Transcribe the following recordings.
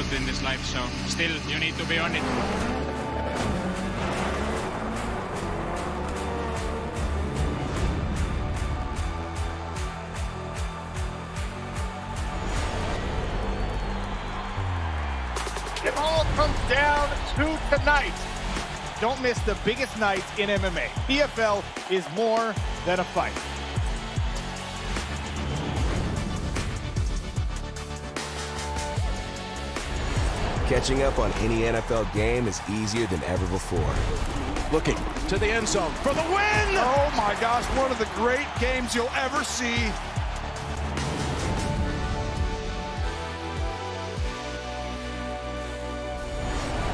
good in this life, so still you need to be on it. It all comes down to tonight. Don't miss the biggest night in MMA. PFL is more than a fight. Catching up on any NFL game is easier than ever before. Looking to the end zone for the win! Oh my gosh, one of the great games you'll ever see.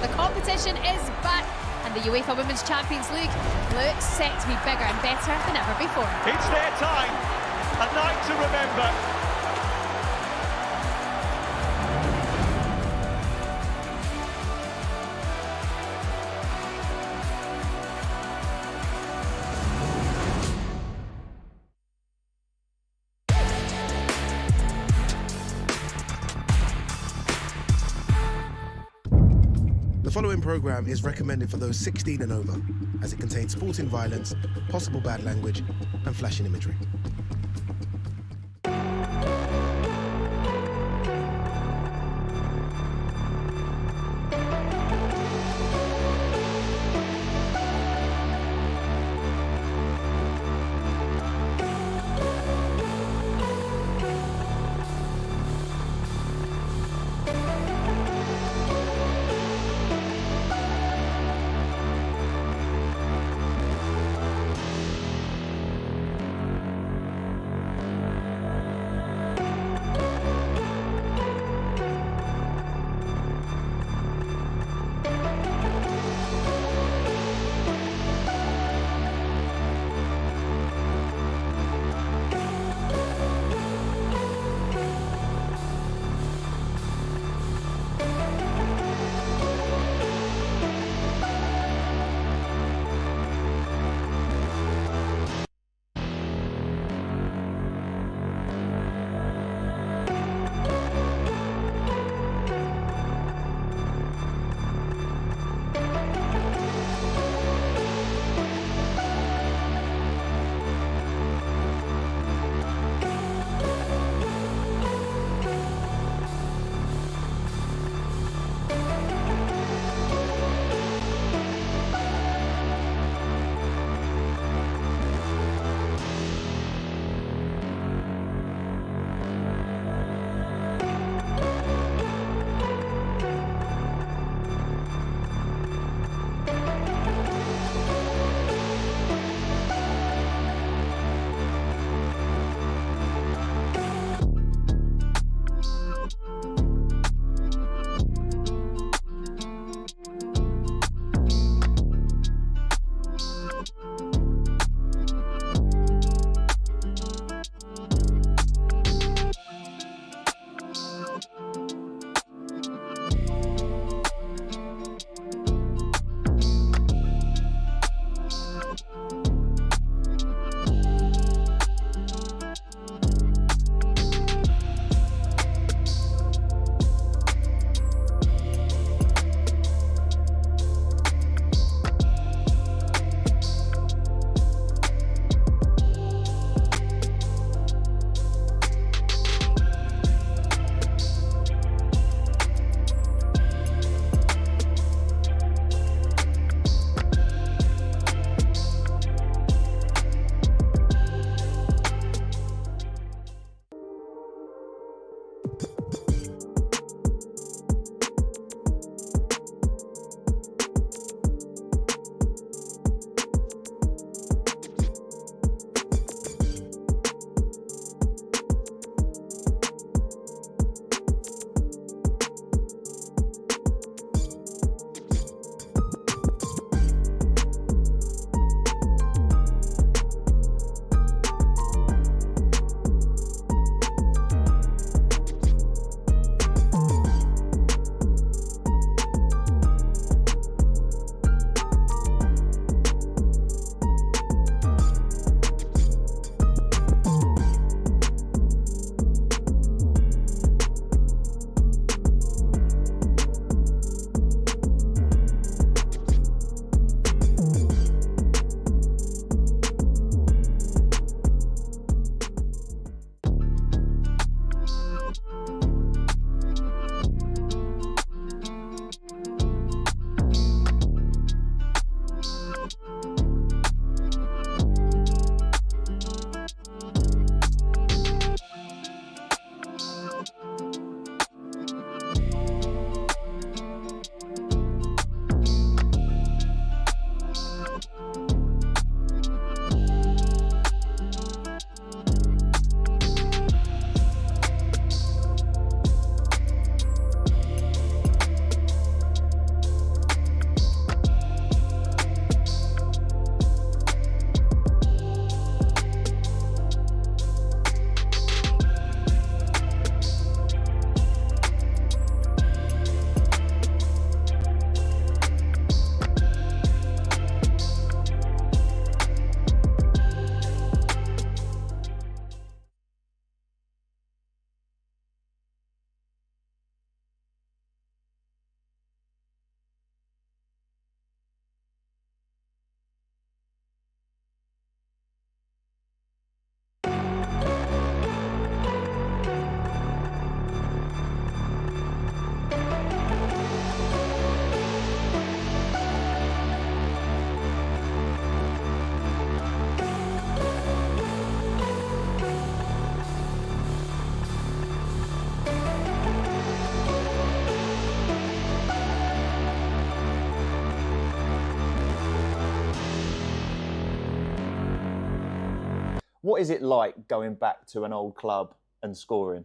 The competition is back, and the UEFA Women's Champions League looks set to be bigger and better than ever before. It's their time. A night to remember. The following program is recommended for those 16 and over, as it contains sporting violence, possible bad language, and flashing imagery. What is it like going back to an old club and scoring?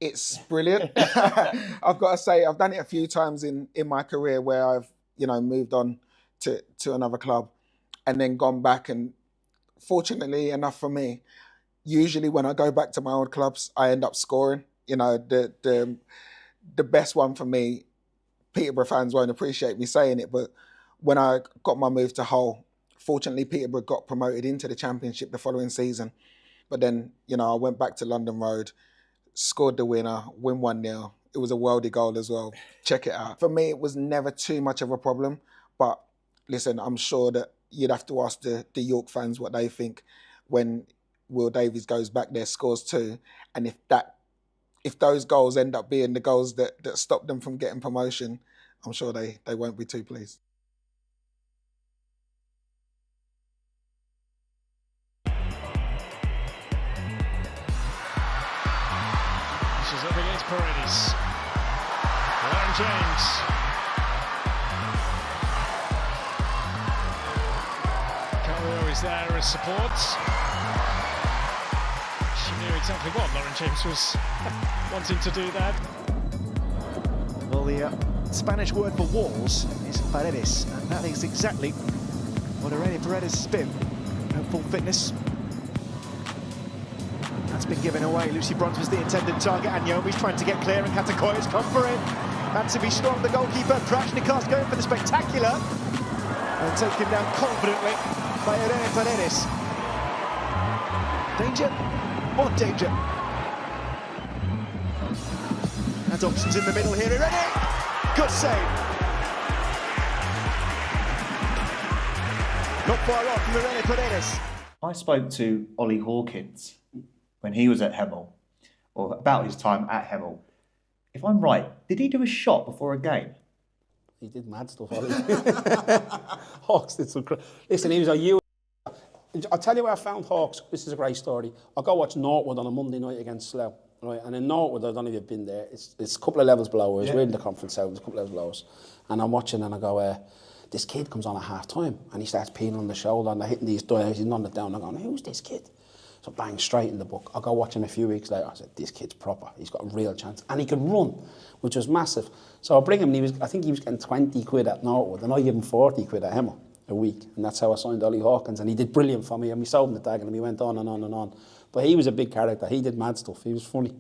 It's brilliant. I've got to say, I've done it a few times in my career where I've, moved on to another club and then gone back. And fortunately enough for me, usually when I go back to my old clubs, I end up scoring. The best one for me, Peterborough fans won't appreciate me saying it, but when I got my move to Hull, fortunately Peterborough got promoted into the Championship the following season. But then, I went back to London Road, scored the winner, win 1-0. It was a worldie goal as well. Check it out. For me, it was never too much of a problem. But listen, I'm sure that you'd have to ask the York fans what they think when Will Davies goes back there, scores 2. And if those goals end up being the goals that stop them from getting promotion, I'm sure they won't be too pleased. She's up against Paredes. Lauren James. Carrillo is there as support. She knew exactly what Lauren James was wanting to do that. Well, the Spanish word for walls is Paredes, and that is exactly what Irene Paredes has been at full fitness. That's been given away. Lucy Bronze was the intended target, and Yomi's trying to get clear, and Katakoya's come for it. Had to be strong, the goalkeeper. Prashnikov's going for the spectacular, and taken down confidently by Irene Paredes. Danger? More danger. And options in the middle here, Irene! Good save. Not far off from Irene Paredes. I spoke to Ollie Hawkins when he was at Hemel, or about his time at Hemel. If I'm right, did he do a shot before a game? He did mad stuff, Ollie. Hawks did some listen, he was a you. I'll tell you where I found Hawks. This is a great story. I go watch Northwood on a Monday night against Slough. Right, and in Northwood, I don't know if you've been there, it's a couple of levels below us. We're in the conference south, it's a couple of levels below us. And I'm watching and I go, this kid comes on at half time and he starts peeling on the shoulder and they're hitting these doors, he's on it down. I'm going, who's this kid? So bang, straight in the book. I go watch him a few weeks later. I said, this kid's proper. He's got a real chance. And he could run, which was massive. So I bring him and I think he was getting 20 quid at Northwood and I give him 40 quid at Hemel a week. And that's how I signed Ollie Hawkins. And he did brilliant for me. And we sold him the tag and he went on and on and on. But he was a big character. He did mad stuff. He was funny.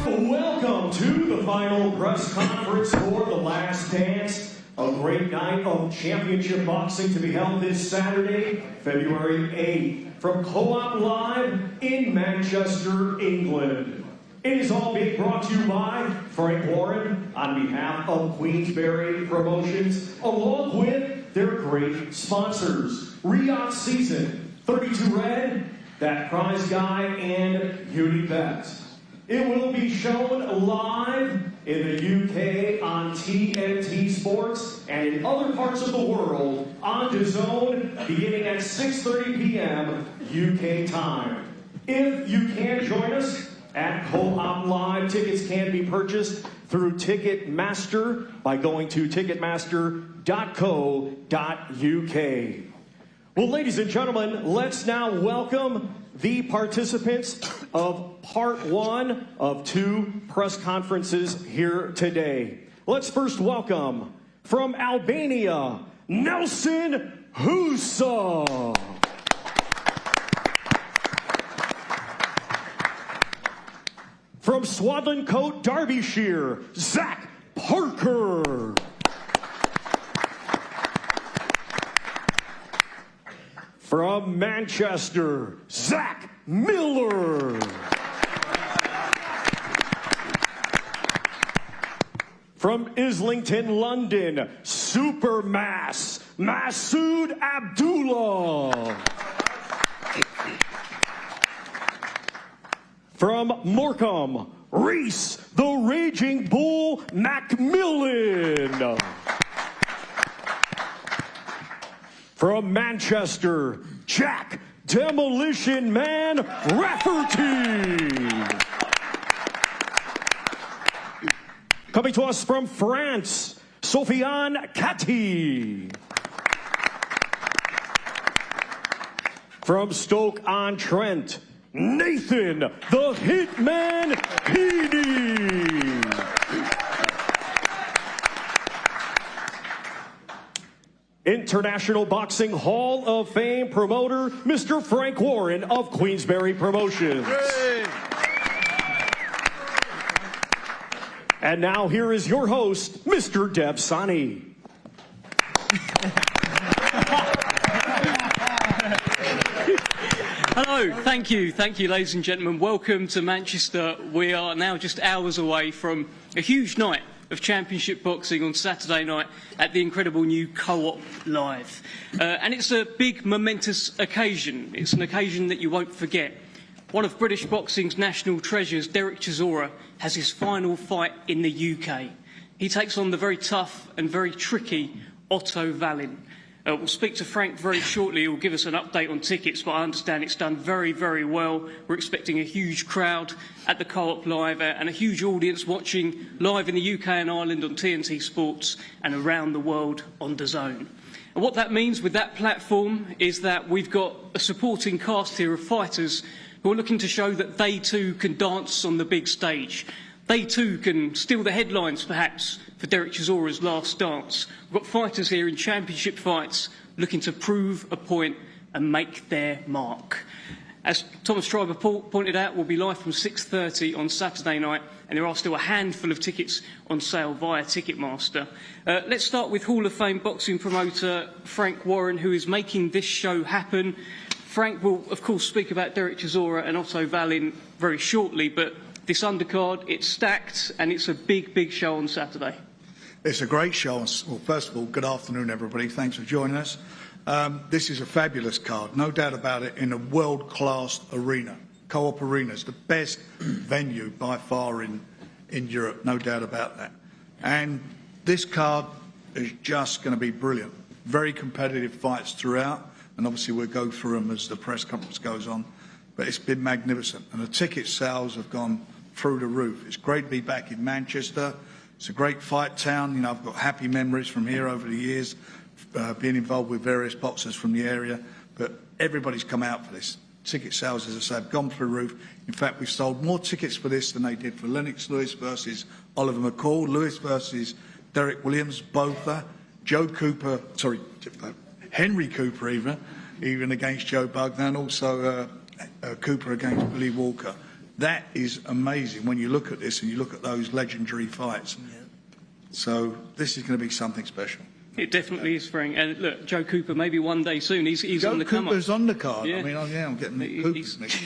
Welcome to the final press conference for The Last Dance. A great night of championship boxing to be held this Saturday, February 8th, from Co-op Live in Manchester, England. It is all being brought to you by Frank Warren on behalf of Queensberry Promotions, along with their great sponsors, Riyadh Season, 32 Red, that prize guy, and Unibet. It will be shown live in the UK on TNT Sports and in other parts of the world on DAZN beginning at 6:30 p.m. UK time. If you can't join us at Co-op Live, tickets can be purchased through Ticketmaster by going to ticketmaster.co.uk. Well, ladies and gentlemen, let's now welcome the participants of part one of 2 press conferences here today. Let's first welcome from Albania, Nelson Husa. From Swadland Coat, Derbyshire, Zach Parker. From Manchester, Zach Miller. From Islington, London, Supermass, Masood Abdullah. From Morecambe, Reese, the Raging Bull Macmillan. From Manchester, Jack Demolition Man Rafferty. Coming to us from France, Sofiane Kati. From Stoke-on-Trent, Nathan the Hitman Heaney. International Boxing Hall of Fame promoter, Mr. Frank Warren of Queensberry Promotions. Hooray! And now here is your host, Mr. Deb Sani. Hello, thank you, ladies and gentlemen. Welcome to Manchester. We are now just hours away from a huge night of championship boxing on Saturday night at the incredible new Co-op Live. And it's a big, momentous occasion. It's an occasion that you won't forget. One of British boxing's national treasures, Derek Chisora, has his final fight in the UK. He takes on the very tough and very tricky Otto Wallin. We'll speak to Frank very shortly. He'll give us an update on tickets, but I understand it's done very, very well. We're expecting a huge crowd at the Co-op Live and a huge audience watching live in the UK and Ireland on TNT Sports and around the world on DAZN. And what that means with that platform is that we've got a supporting cast here of fighters who are looking to show that they too can dance on the big stage. They too can steal the headlines, perhaps, for Derek Chisora's last dance. We've got fighters here in championship fights looking to prove a point and make their mark. As Thomas Schreiber pointed out, we'll be live from 6:30 on Saturday night, and there are still a handful of tickets on sale via Ticketmaster. Let's start with Hall of Fame boxing promoter Frank Warren, who is making this show happen. Frank will, of course, speak about Derek Chisora and Otto Wallin very shortly, but this undercard, it's stacked, and it's a big, big show on Saturday. It's a great show. Well, first of all, good afternoon, everybody. Thanks for joining us. This is a fabulous card, no doubt about it, in a world-class arena. Co-op Arena is the best venue by far in Europe, no doubt about that. And this card is just going to be brilliant. Very competitive fights throughout, and obviously we'll go through them as the press conference goes on. But it's been magnificent, and the ticket sales have gone through the roof. It's great to be back in Manchester. It's a great fight town. You know, I've got happy memories from here over the years, being involved with various boxers from the area. But everybody's come out for this. Ticket sales, as I say, have gone through the roof. In fact, we've sold more tickets for this than they did for Lennox Lewis versus Oliver McCall, Lewis versus Derek Williams, Botha, Henry Cooper even against Joe Bugner, and also Cooper against Billy Walker. That is amazing when you look at this and you look at those legendary fights. Yeah. So this is going to be something special. It definitely is, Frank. And look, Joe Cooper, maybe one day soon. He's on the come up. Cooper's on the card. Yeah. I mean, I'm getting Cooper's next.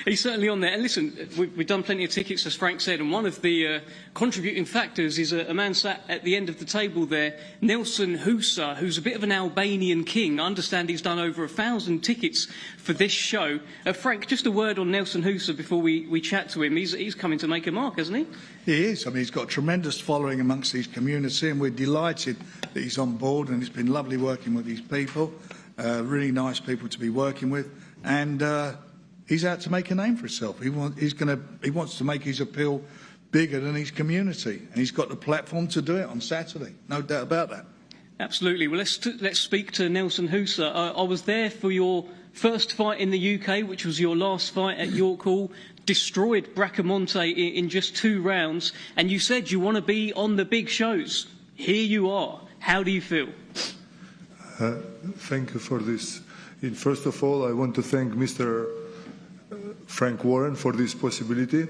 He's certainly on there. And listen, we've done plenty of tickets, as Frank said, and one of the contributing factors is a man sat at the end of the table there, Nelson Husa, who's a bit of an Albanian king. I understand he's done over 1,000 tickets for this show. Frank, just a word on Nelson Husa before we chat to him. He's coming to make a mark, hasn't he? He is. I mean, he's got a tremendous following amongst his community, and we're delighted that he's on board, and it's been lovely working with these people. Really nice people to be working with, and he's out to make a name for himself. He wants to make his appeal bigger than his community, and he's got the platform to do it on Saturday. No doubt about that. Absolutely. Well, let's speak to Nelson Husa. I was there for your first fight in the UK, which was your last fight at York Hall. Destroyed Bracamonte in just 2 rounds, and you said you want to be on the big shows. Here you are. How do you feel? Thank you for this. First of all, I want to thank Mr. Frank Warren for this possibility,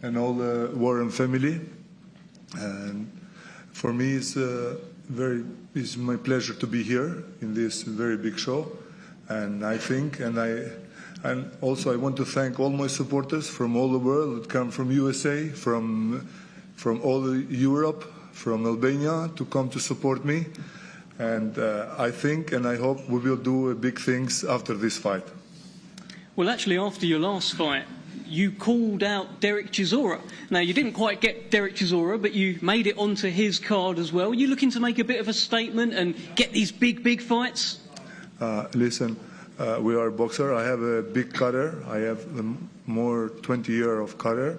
and all the Warren family. And for me, it's my pleasure to be here in this very big show. And I think, and also I want to thank all my supporters from all the world that come from USA, from all Europe, from Albania to come to support me. And I think and I hope we will do big things after this fight. Well, actually, after your last fight, you called out Derek Chisora. Now, you didn't quite get Derek Chisora, but you made it onto his card as well. Are you looking to make a bit of a statement and get these big fights? Listen, we are a boxer. I have a big career. I have more 20 years of career.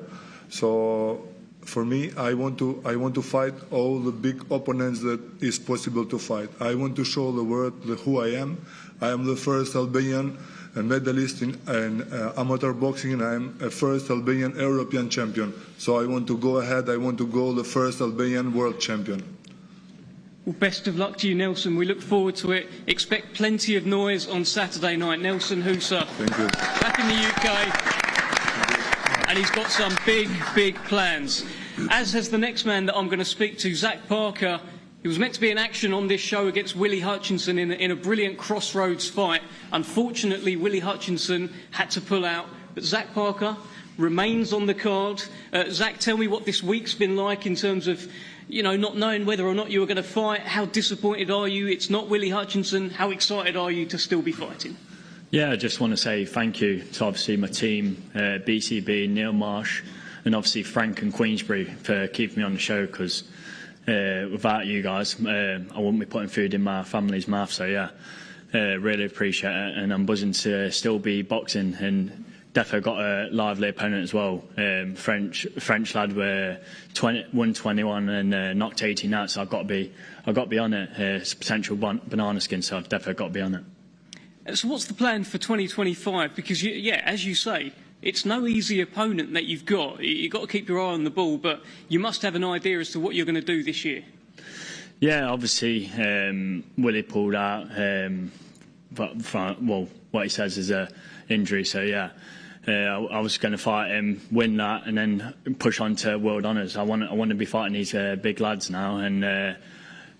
So for me, I want to fight all the big opponents that is possible to fight. I want to show the world who I am. I am the first Albanian medalist in amateur boxing, and I am a first Albanian European champion. So I want to go ahead. I want to go the first Albanian world champion. Well, best of luck to you, Nelson. We look forward to it. Expect plenty of noise on Saturday night. Nelson Husa, thank you. Back in the UK, and he's got some big plans. As has the next man that I'm going to speak to, Zach Parker. He was meant to be in action on this show against Willie Hutchinson in a brilliant crossroads fight. Unfortunately, Willie Hutchinson had to pull out, but Zach Parker remains on the card. Zach, tell me what this week's been like in terms of, not knowing whether or not you were going to fight. How disappointed are you? It's not Willie Hutchinson. How excited are you to still be fighting? Yeah, I just want to say thank you to obviously my team, BCB, Neil Marsh, and obviously Frank and Queensbury for keeping me on the show, because without you guys, I wouldn't be putting food in my family's mouth. So yeah, really appreciate it, and I'm buzzing to still be boxing, and definitely got a lively opponent as well. French lad were 121 and knocked 18 out, so I've got to be on it. It's a potential banana skin, so I've definitely got to be on it. So what's the plan for 2025? Because as you say, it's no easy opponent that you've got. You've got to keep your eye on the ball, but you must have an idea as to what you're going to do this year. Yeah, obviously, Willie pulled out. What he says is an injury, so yeah. I was going to fight him, win that, and then push on to world honours. I want to be fighting these big lads now, and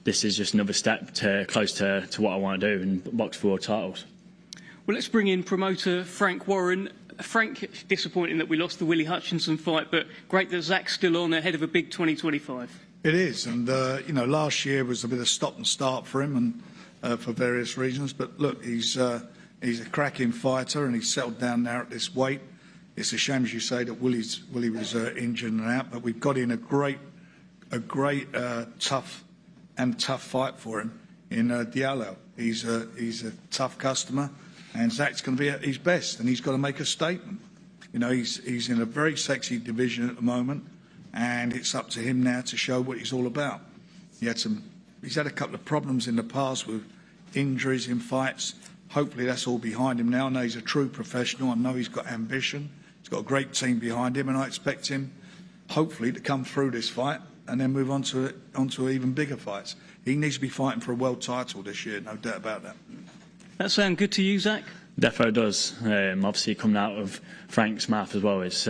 this is just another step close to what I want to do and box for world titles. Well, let's bring in promoter Frank Warren. Frank, disappointing that we lost the Willie Hutchinson fight, but great that Zach's still on ahead of a big 2025. It is, and last year was a bit of stop and start for him, and for various reasons. But look, he's a cracking fighter, and he's settled down now at this weight. It's a shame, as you say, that Willie was injured and out, but we've got in a great tough fight for him in Diallo. He's a tough customer, and Zach's going to be at his best, and he's got to make a statement. He's in a very sexy division at the moment, and it's up to him now to show what he's all about. He's had a couple of problems in the past with injuries in fights. Hopefully that's all behind him now. I know he's a true professional. I know he's got ambition. He's got a great team behind him, and I expect him, hopefully, to come through this fight and then move on to even bigger fights. He needs to be fighting for a world title this year, no doubt about that. That sound good to you, Zach? Defo does. Obviously, coming out of Frank's mouth as well, it's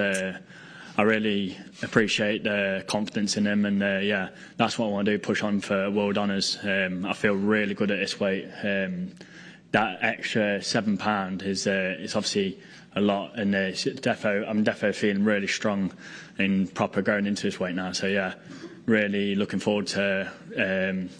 I really appreciate the confidence in him, and yeah, that's what I want to do, push on for world honours. I feel really good at this weight. That extra £7 is obviously a lot, and I'm defo feeling really strong and proper going into this weight now. So yeah, really looking forward to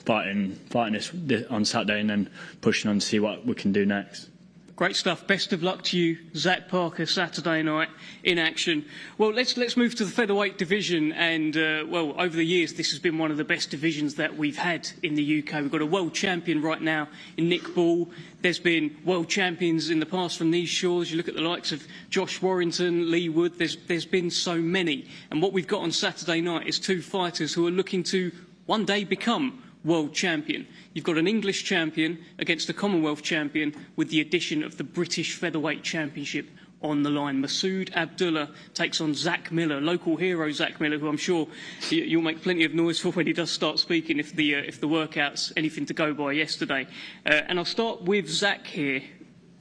fighting this on Saturday and then pushing on to see what we can do next. Great stuff. Best of luck to you, Zach Parker, Saturday night in action. Well, let's move to the featherweight division. And, well, over the years, this has been one of the best divisions that we've had in the UK. We've got a world champion right now in Nick Ball. There's been world champions in the past from these shores. You look at the likes of Josh Warrington, Lee Wood. There's been so many. And what we've got on Saturday night is two fighters who are looking to one day become world champion. You've got an English champion against a Commonwealth champion with the addition of the British Featherweight Championship on the line. Masood Abdullah takes on Zach Miller, local hero Zach Miller, who I'm sure you'll make plenty of noise for when he does start speaking if the workout's anything to go by yesterday. And I'll start with Zach here.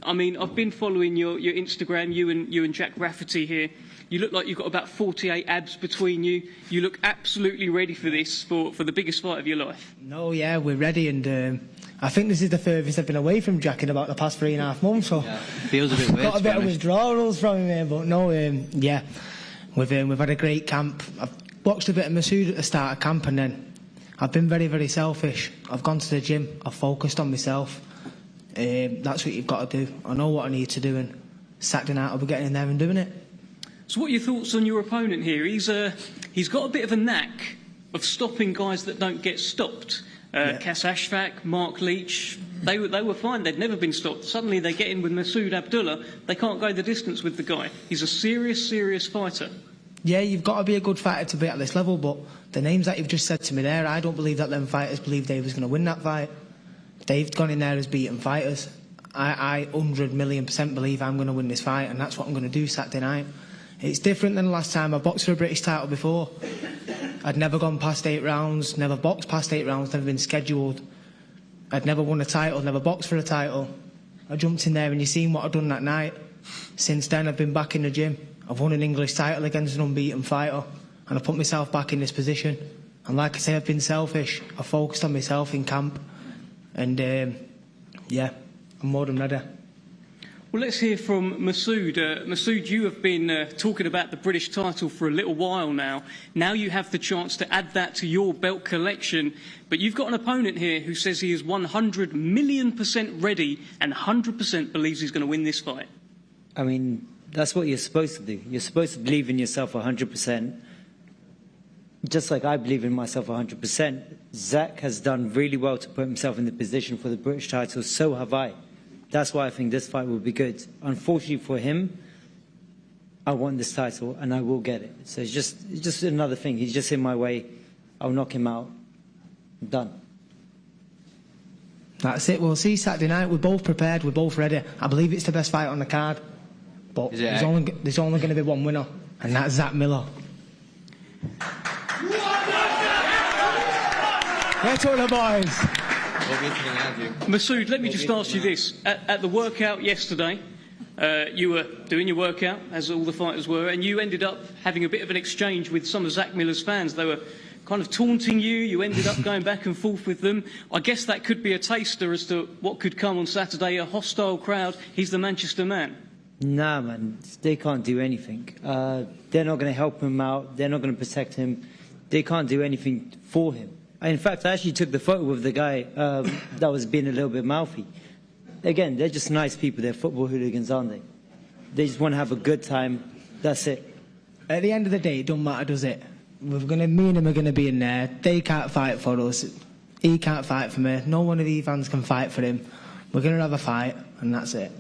I mean, I've been following your Instagram, you and Jack Rafferty here. You look like you've got about 48 abs between you. You look absolutely ready for this, for the biggest fight of your life. No, yeah, we're ready, and I think this is the furthest I've been away from Jack in about the past 3.5 months. So yeah, feels a bit weird. Got a bit of withdrawals from him here, but no, yeah, we've had a great camp. I've watched a bit of Masood at the start of camp, and then I've been very, very selfish. I've gone to the gym. I've focused on myself. That's what you've got to do. I know what I need to do, and Saturday night I'll be getting in there and doing it. So what are your thoughts on your opponent here? He's got a bit of a knack of stopping guys that don't get stopped. Cass Ashfaq, Mark Leach, they were fine. They'd never been stopped. Suddenly they get in with Masood Abdullah. They can't go the distance with the guy. He's a serious, serious fighter. Yeah, you've got to be a good fighter to be at this level, but the names that you've just said to me there, I don't believe that them fighters believed they was going to win that fight. They've gone in there as beaten fighters. I 100,000,000% believe I'm going to win this fight, and that's what I'm going to do Saturday night. It's different than the last time I boxed for a British title before. I'd never gone past 8 rounds, never boxed past 8 rounds, never been scheduled. I'd never won a title, never boxed for a title. I jumped in there and you seen what I'd done that night. Since then I've been back in the gym. I've won an English title against an unbeaten fighter, and I put myself back in this position. And like I say, I've been selfish. I focused on myself in camp. And yeah, I'm more than ready. Well, let's hear from Masood. Masood, you have been talking about the British title for a little while now. Now you have the chance to add that to your belt collection. But you've got an opponent here who says he is 100,000,000% ready and 100% believes he's going to win this fight. I mean, that's what you're supposed to do. You're supposed to believe in yourself 100%. Just like I believe in myself 100%. Zach has done really well to put himself in the position for the British title. So have I. That's why I think this fight will be good. Unfortunately for him, I want this title and I will get it. So it's just another thing. He's just in my way. I'll knock him out. Done. That's it. We'll see Saturday night. We're both prepared. We're both ready. I believe it's the best fight on the card. But there's only going to be one winner, and that's Zach Miller. Get on the boys. Masood, let me just ask you this. At the workout yesterday, you were doing your workout, as all the fighters were, and you ended up having a bit of an exchange with some of Zach Miller's fans. They were kind of taunting you. You ended up going back and forth with them. I guess that could be a taster as to what could come on Saturday, a hostile crowd. He's the Manchester man. Nah, man, they can't do anything. They're not going to help him out. They're not going to protect him. They can't do anything for him. In fact, I actually took the photo with the guy that was being a little bit mouthy. Again, they're just nice people. They're football hooligans, aren't they? They just want to have a good time. That's it. At the end of the day, it don't matter, does it? Me and him are going to be in there. They can't fight for us. He can't fight for me. No one of the fans can fight for him. We're going to have a fight, and that's it.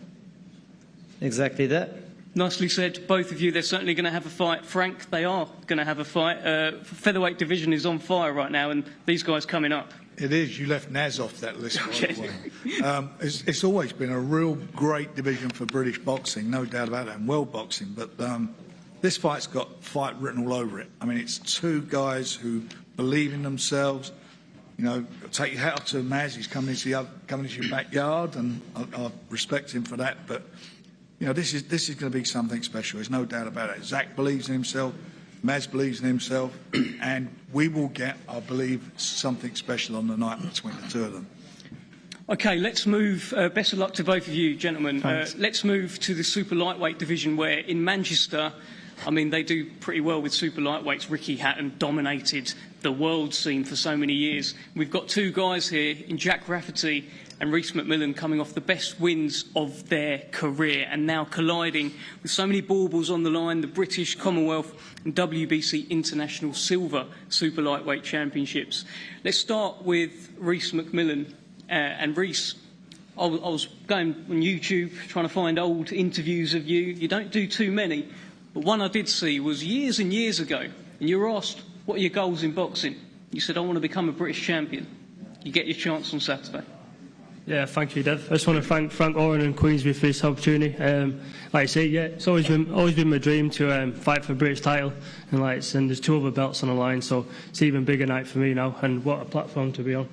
Exactly that. Nicely said, both of you. They're certainly going to have a fight. Frank, they are going to have a fight. Featherweight division is on fire right now, and these guys coming up. It is. You left Naz off that list, by the way. It's always been a real great division for British boxing, no doubt about that, and world boxing. But this fight's got fight written all over it. I mean, it's two guys who believe in themselves. You know, take your hat off to Maz. He's coming into your backyard, and I respect him for that. But you know, this is going to be something special. There's no doubt about it. Zach believes in himself. Maz believes in himself, and we will get, I believe, something special on the night between the two of them. Okay, let's move. Best of luck to both of you, gentlemen. Let's move to the super lightweight division, where in Manchester, I mean, they do pretty well with super lightweights. Ricky Hatton dominated the world scene for so many years. We've got two guys here in Jack Rafferty and Rhys McMillan coming off the best wins of their career and now colliding with so many baubles on the line, the British, Commonwealth and WBC International Silver Super Lightweight Championships. Let's start with Rhys McMillan. And Rhys, I was going on YouTube trying to find old interviews of you. You don't do too many, but one I did see was years and years ago, and you were asked, what are your goals in boxing? You said, I want to become a British champion. You get your chance on Saturday. Yeah, thank you, Dev. I just want to thank Frank Warren and Queensbury for this opportunity. Like I say, yeah, it's always been my dream to fight for a British title, and there's two other belts on the line, so it's an even bigger night for me now, and what a platform to be on.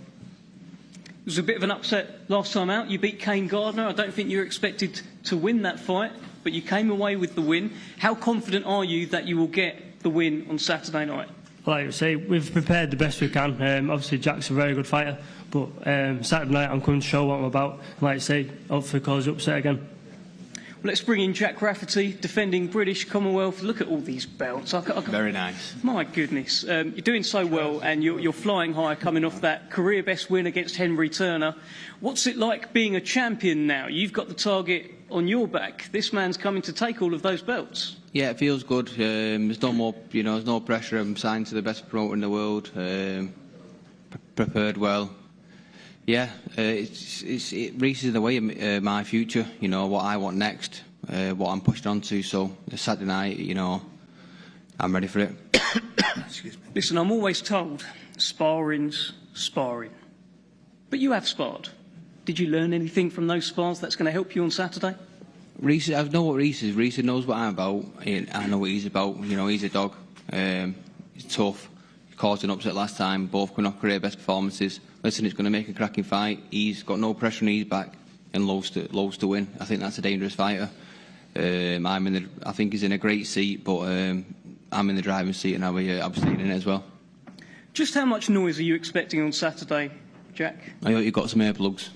It was a bit of an upset last time out. You beat Kane Gardner. I don't think you were expected to win that fight, but you came away with the win. How confident are you that you will get the win on Saturday night? Like I say, we've prepared the best we can. Obviously, Jack's a very good fighter, but Saturday night I'm coming to show what I'm about. Like I say, hopefully cause the upset again. Well, let's bring in Jack Rafferty, defending British, Commonwealth. Look at all these belts. Very nice. My goodness. You're doing so well, and you're flying high, coming off that career best win against Henry Turner. What's it like being a champion now? You've got the target on your back. This man's coming to take all of those belts. Yeah, it feels good. There's no more, there's no pressure. I'm signed to the best promoter in the world. Prepared well. Yeah, Rhys is in the way of my future. What I want next, what I'm pushing on to. So the Saturday night, I'm ready for it. Excuse me. Listen, I'm always told sparring's sparring, but you have sparred. Did you learn anything from those spars that's going to help you on Saturday? Rhys, I know what Rhys is. Rhys knows what I'm about. I know what he's about. He's a dog. He's tough. He caused an upset last time. Both coming off career best performances. Listen, it's going to make a cracking fight. He's got no pressure on his back and loves to win. I think that's a dangerous fighter. I think he's in a great seat, but I'm in the driving seat and I'll be in it as well. Just how much noise are you expecting on Saturday, Jack? I hope you've got some earplugs.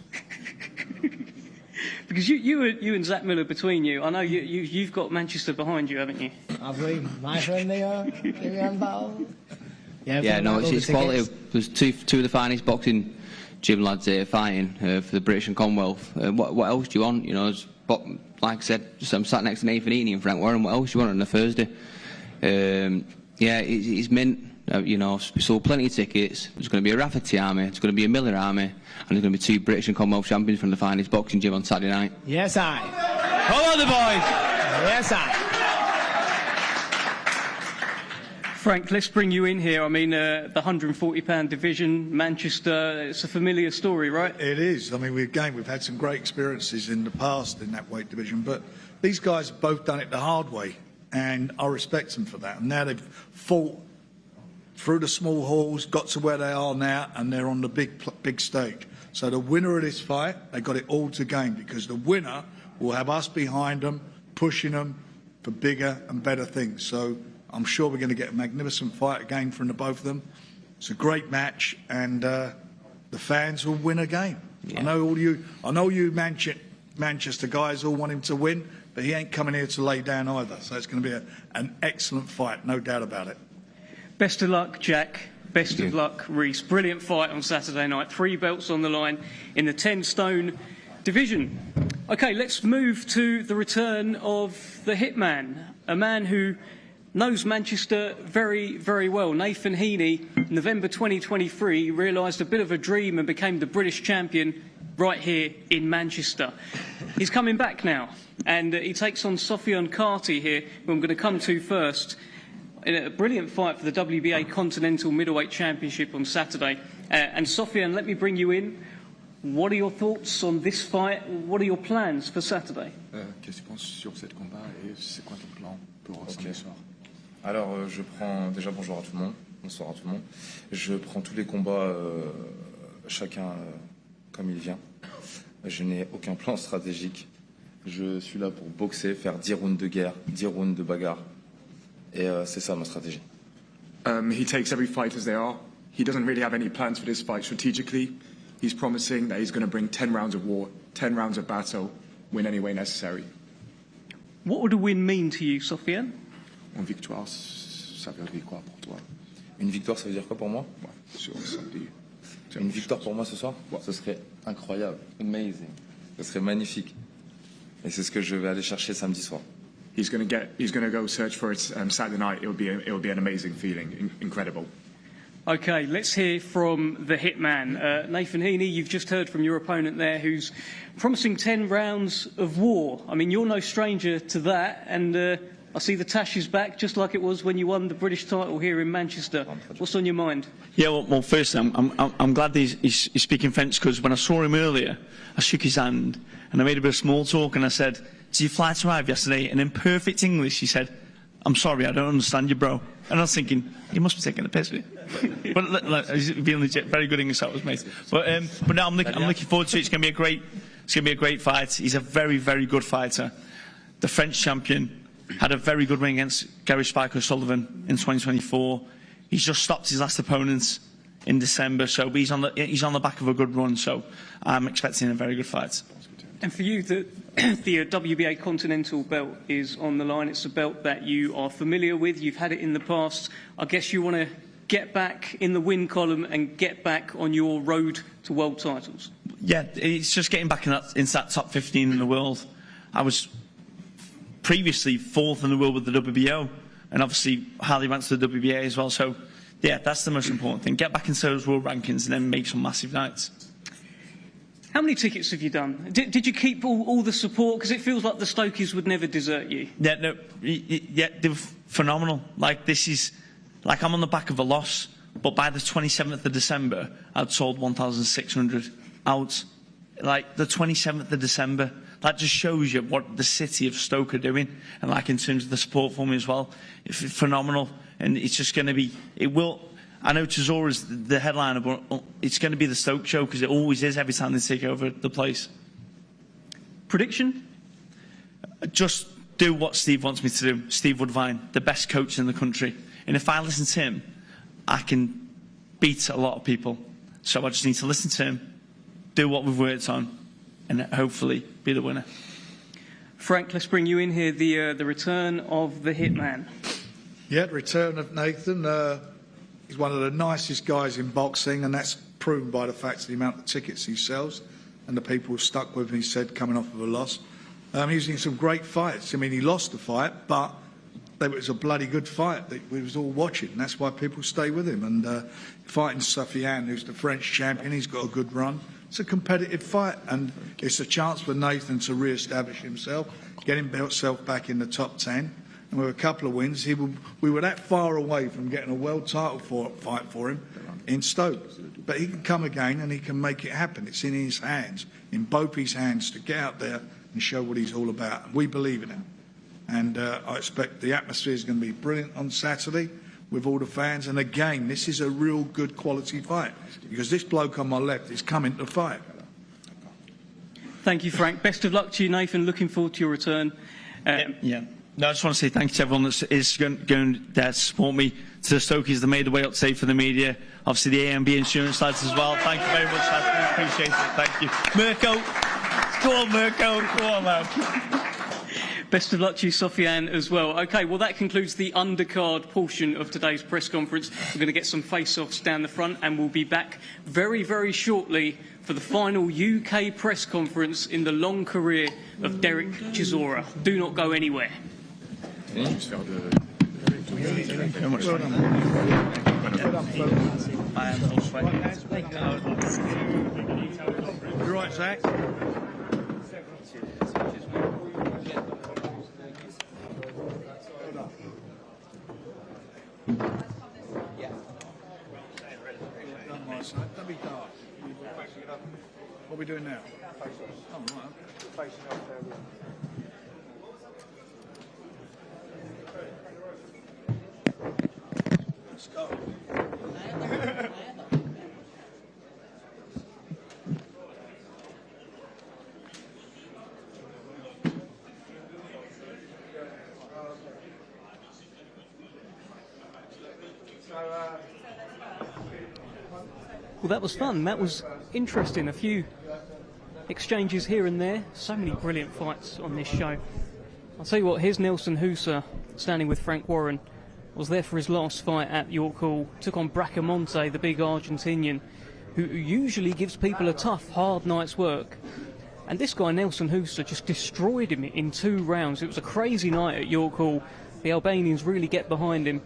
Because you and Zach Miller between you, I know you've got Manchester behind you, haven't you? I believe my friend there. Yeah, no, it's quality. There's two of the finest boxing gym lads here fighting for the British and Commonwealth. What else do you want? Like I said, I'm sat next to Nathan Eaney and Frank Warren. What else do you want on a Thursday? It's mint. We sold plenty of tickets. There's going to be a Rafferty army, there's going to be a Miller army, and there's going to be two British and Commonwealth champions from the finest boxing gym on Saturday night. Yes, I. Hold on, the boys. Yes, I. Frank, let's bring you in here. I mean, the 140-pound division, Manchester, it's a familiar story, right? It is. I mean, we've had some great experiences in the past in that weight division, but these guys have both done it the hard way, and I respect them for that. And now they've fought through the small halls, got to where they are now, and they're on the big stage. So the winner of this fight, they got it all to gain, because the winner will have us behind them, pushing them for bigger and better things. So I'm sure we're going to get a magnificent fight again from the both of them. It's a great match, and the fans will win again. Yeah. I know you Manchester guys all want him to win, but he ain't coming here to lay down either. So it's going to be an excellent fight, no doubt about it. Best of luck, Jack. Best of luck, Rhys. Brilliant fight on Saturday night. 3 belts on the line in the 10-stone division. OK, let's move to the return of the hitman, a man who knows Manchester very, very well. Nathan Heaney, November 2023, realised a bit of a dream and became the British champion right here in Manchester. He's coming back now, and he takes on Sofian Karti here, who I'm going to come to first, in a brilliant fight for the WBA Continental Middleweight Championship on Saturday. And Sofian, let me bring you in. What are your thoughts on this fight? What are your plans for Saturday? Qu'est-ce que tu penses sur cet combat et c'est quoi ton plan pour samedi soir? Alors, je prends déjà bonjour à tout le monde, bonsoir à tout le monde. Je prends tous les combats, chacun comme il vient. Je n'ai aucun plan stratégique. Je suis là pour boxer, faire 10 rounds de guerre, 10 rounds de bagarre. Et c'est ça ma stratégie. He takes every fight as they are. He doesn't really have any plans for this fight strategically. He's promising that he's going to bring 10 rounds of war, 10 rounds of battle, win any way necessary. What would a win mean to you, Sofiane? Une victoire, ça veut dire quoi pour toi? Une victoire, ça veut dire quoi pour moi? Une victoire pour moi ce soir? Ce serait incroyable, amazing. Ce serait magnifique. Et c'est ce que je vais aller chercher samedi soir. He's going to go search for it Saturday night. It'll be an amazing feeling, incredible. Okay, let's hear from the hitman. Nathan Heaney, you've just heard from your opponent there who's promising 10 rounds of war. I mean, you're no stranger to that, and I see the tash is back just like it was when you won the British title here in Manchester. What's on your mind? Yeah, well firstly, I'm glad he's speaking French, because when I saw him earlier, I shook his hand and I made a bit of small talk and I said, "Did your flight arrive yesterday?" And in perfect English he said, "I'm sorry, I don't understand you, bro." And I was thinking, he must be taking a piss with you. But he's being legit, very good English, that was mate. But no, I'm looking forward to it. It's going to be a great fight. He's a very, very good fighter. The French champion had a very good win against Gary Spike O'Sullivan in 2024. He's just stopped his last opponent in December, so he's on the back of a good run. So I'm expecting a very good fight. And for you, the WBA Continental belt is on the line. It's a belt that you are familiar with. You've had it in the past. I guess you want to get back in the win column and get back on your road to world titles. Yeah, it's just getting back into that top 15 in the world. I was previously 4th in the world with the WBO, and obviously highly ranked to the WBA as well. So, yeah, that's the most important thing. Get back into those world rankings and then make some massive nights. How many tickets have you done? Did you keep all the support? Because it feels like the Stokies would never desert you. Yeah, no, yeah, they're phenomenal. Like, this is, like, I'm on the back of a loss, but by the 27th of December, I'd sold 1,600 out. Like, the 27th of December, that just shows you what the city of Stoke are doing. And, like, in terms of the support for me as well, it's phenomenal. And it's just going to be, it will, I know Chisora is the headliner, but it's going to be the Stoke show, because it always is every time they take over the place. Prediction? Just do what Steve wants me to do. Steve Woodvine, the best coach in the country. And if I listen to him, I can beat a lot of people. So I just need to listen to him, do what we've worked on, and hopefully be the winner. Frank, let's bring you in here, the return of the hitman. Yeah, return of Nathan. He's one of the nicest guys in boxing, and that's proven by the fact of the amount of tickets he sells and the people who stuck with him, he said, coming off of a loss. He's in some great fights. I mean, he lost the fight, but it was a bloody good fight that we was all watching, and that's why people stay with him. And fighting Sofiane, who's the French champion, he's got a good run. It's a competitive fight, and it's a chance for Nathan to re-establish himself, get himself back in the top 10. And with a couple of wins, we were that far away from getting a world title fight for him in Stoke. But he can come again and he can make it happen. It's in his hands, in both his hands, to get out there and show what he's all about. And we believe in him. And I expect the atmosphere is going to be brilliant on Saturday with all the fans. And again, this is a real good quality fight, because this bloke on my left is coming to fight. Thank you, Frank. Best of luck to you, Nathan. Looking forward to your return. Yeah. No, I just want to say thank you to everyone that is going there to support me, to the Stokies that made the way up today for the media, obviously the A&B insurance lads as well. Thank you very much, lads. I appreciate it. Thank you. Mirko, go on, Mirko, go on, man. Best of luck to you, Sofiane, as well. OK, well, that concludes the undercard portion of today's press conference. We're going to get some face-offs down the front, and we'll be back very, very shortly for the final UK press conference in the long career of Derek Chisora. Do not go anywhere. You're right, Zach. Don't be dark. What are we doing now? Oh, right. Let's go. Well, that was fun. That was interesting. A few exchanges here and there. So many brilliant fights on this show. I'll tell you what, here's Nelson Husa standing with Frank Warren. Was there for his last fight at York Hall. Took on Bracamonte, the big Argentinian, who usually gives people a tough, hard night's work. And this guy, Nelson Husa, just destroyed him in 2 rounds. It was a crazy night at York Hall. The Albanians really get behind him.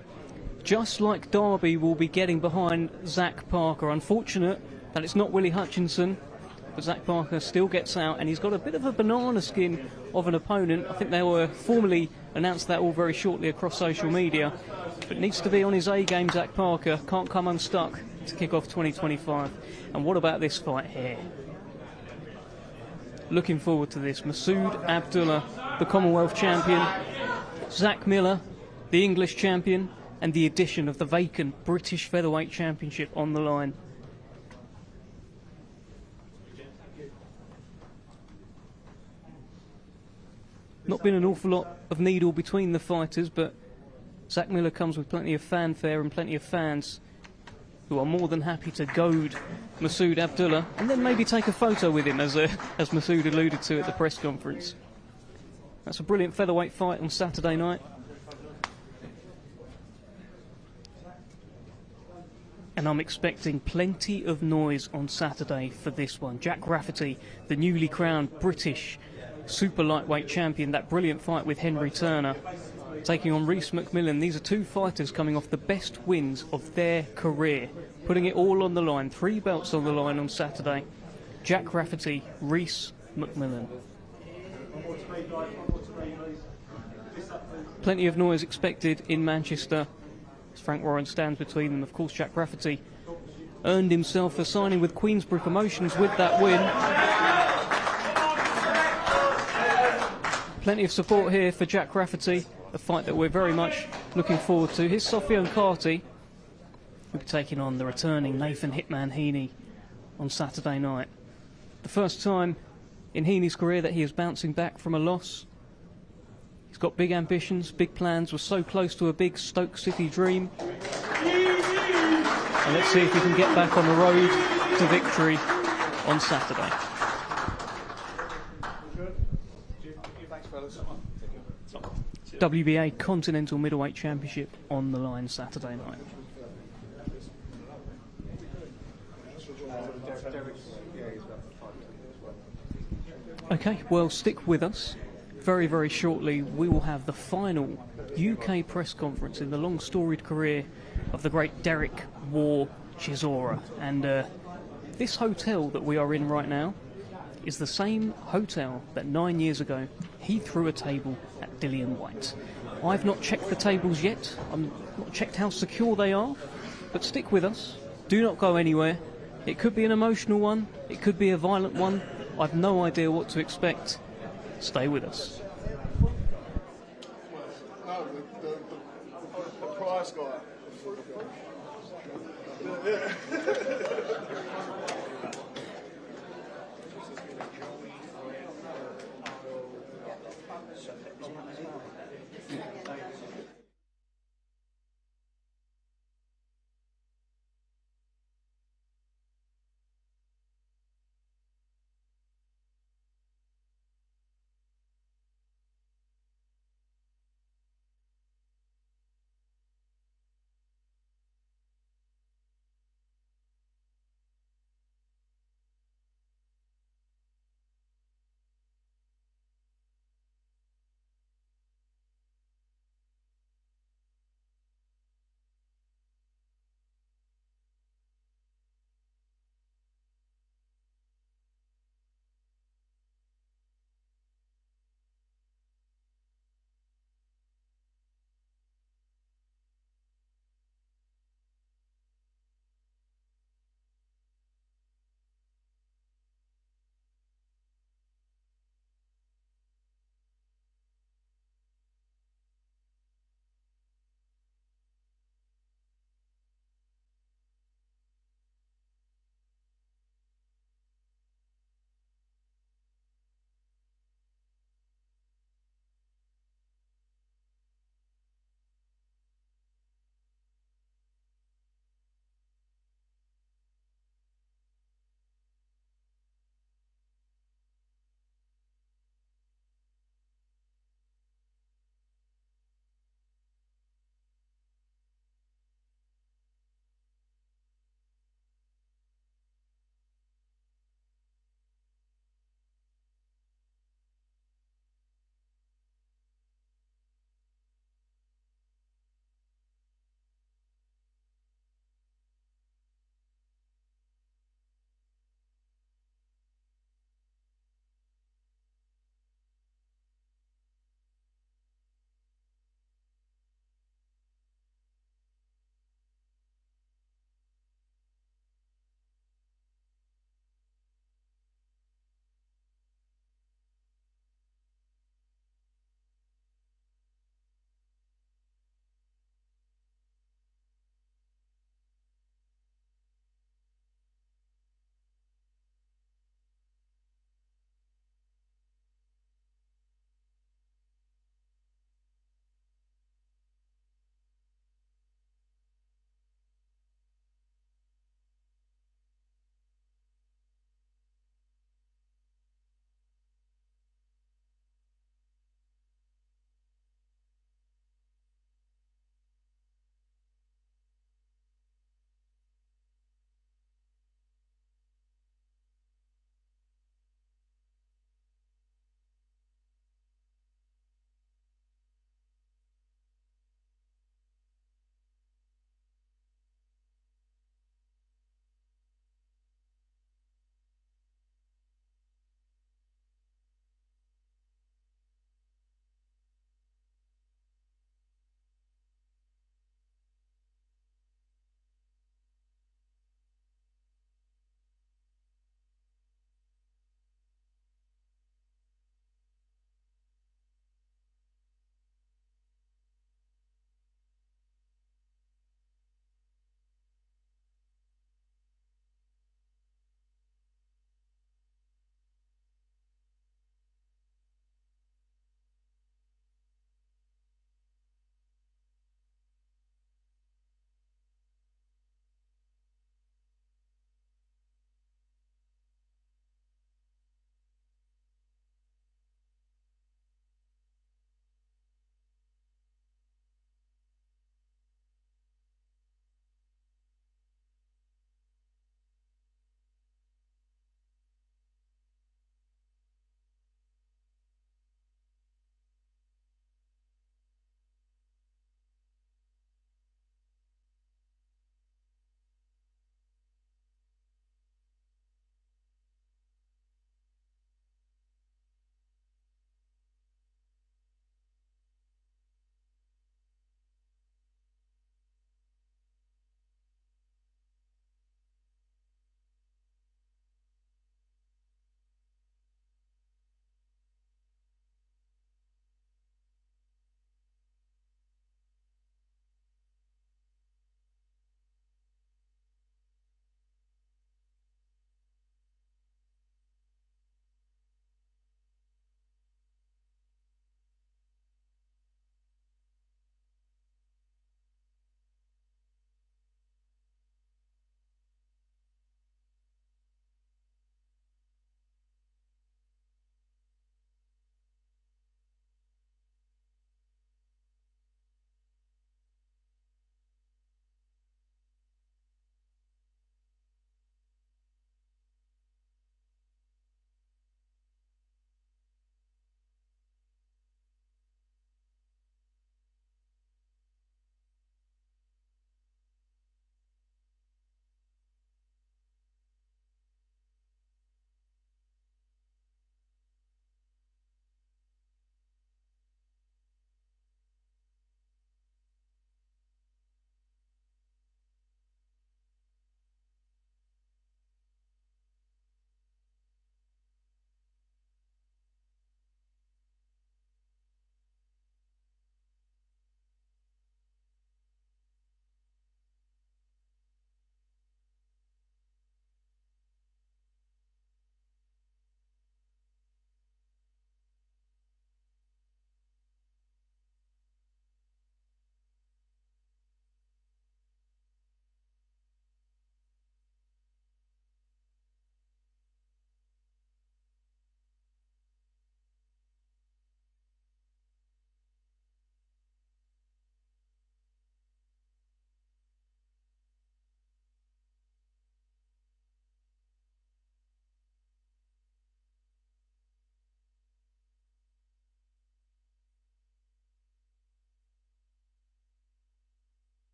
Just like Derby will be getting behind Zach Parker. Unfortunate that it's not Willie Hutchinson, but Zach Parker still gets out, and he's got a bit of a banana skin of an opponent. I think they will formally announce that all very shortly across social media. But needs to be on his A game, Zach Parker. Can't come unstuck to kick off 2025. And what about this fight here? Looking forward to this. Masood Abdullah, the Commonwealth champion. Zach Miller, the English champion. And the addition of the vacant British Featherweight Championship on the line. Not been an awful lot of needle between the fighters, but Zach Miller comes with plenty of fanfare and plenty of fans who are more than happy to goad Masood Abdullah and then maybe take a photo with him, as Masood alluded to at the press conference. That's a brilliant featherweight fight on Saturday night. And I'm expecting plenty of noise on Saturday for this one. Jack Rafferty, the newly crowned British super lightweight champion, that brilliant fight with Henry Turner, taking on Rhys McMillan. These are 2 fighters coming off the best wins of their career, putting it all on the line. 3 belts on the line on Saturday. Jack Rafferty, Rhys McMillan. Plenty of noise expected in Manchester as Frank Warren stands between them. Of course, Jack Rafferty earned himself a signing with Queensborough Promotions with that win. Plenty of support here for Jack Rafferty, a fight that we're very much looking forward to. Here's Sofiane Carty, who'll be taking on the returning Nathan Hitman Heaney on Saturday night. The first time in Heaney's career that he is bouncing back from a loss. He's got big ambitions, big plans, was so close to a big Stoke City dream. And let's see if he can get back on the road to victory on Saturday. WBA Continental Middleweight Championship on the line Saturday night. Okay, well, stick with us. Very, very shortly, we will have the final UK press conference in the long storied career of the great Derek War Chisora. And this hotel that we are in right now is the same hotel that 9 years ago he threw a table at Dillian White. I've not checked the tables yet. I've not checked how secure they are. But stick with us. Do not go anywhere. It could be an emotional one. It could be a violent one. I've no idea what to expect. Stay with us. No, the prize guy.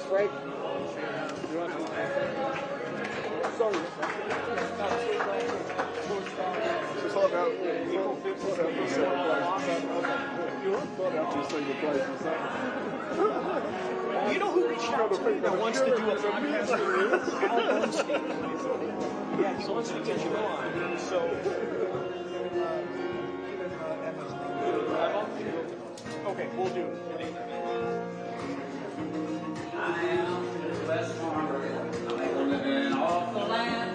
Frank. Sorry. You know who reached out to me that wants to do a podcast with you? Al Bernstein. Yeah, he wants to get you on. So. Okay, we'll do it. I am the West Farmer. I live in an awful land.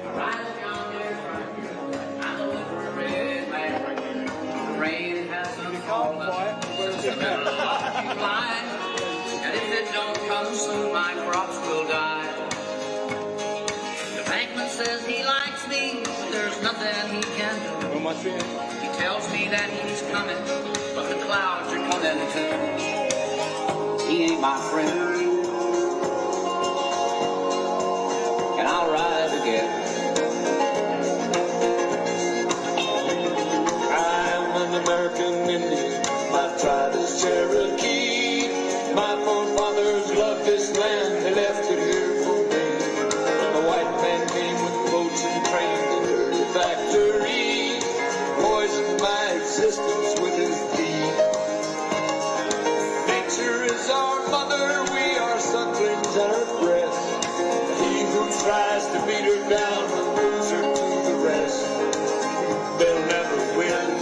I ride down there from here. I'm a little red man. The rain hasn't fallen. It's a middle of July. And if it don't come soon, my crops will die. The bankman says he likes me, but there's nothing he can do. He tells me that he's coming, but the clouds are coming too. He ain't my friend. And I'll ride again. I'm an American Indian. My tribe is Cherokee. My forefathers loved this land. They left it here for me. The white man came with boats and trains and dirty factories. Poisoned my existence with his deed. Nature is our mother. We are sucklings at her breast. He who tries to beat her down will lose her to the rest. They'll never win.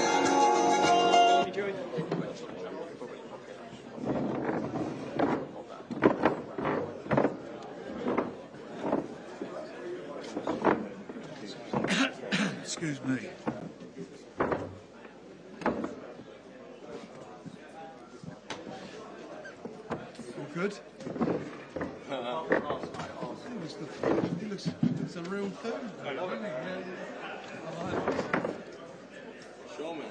Excuse me. All good? He looks it's a real dude. I love it. Show me.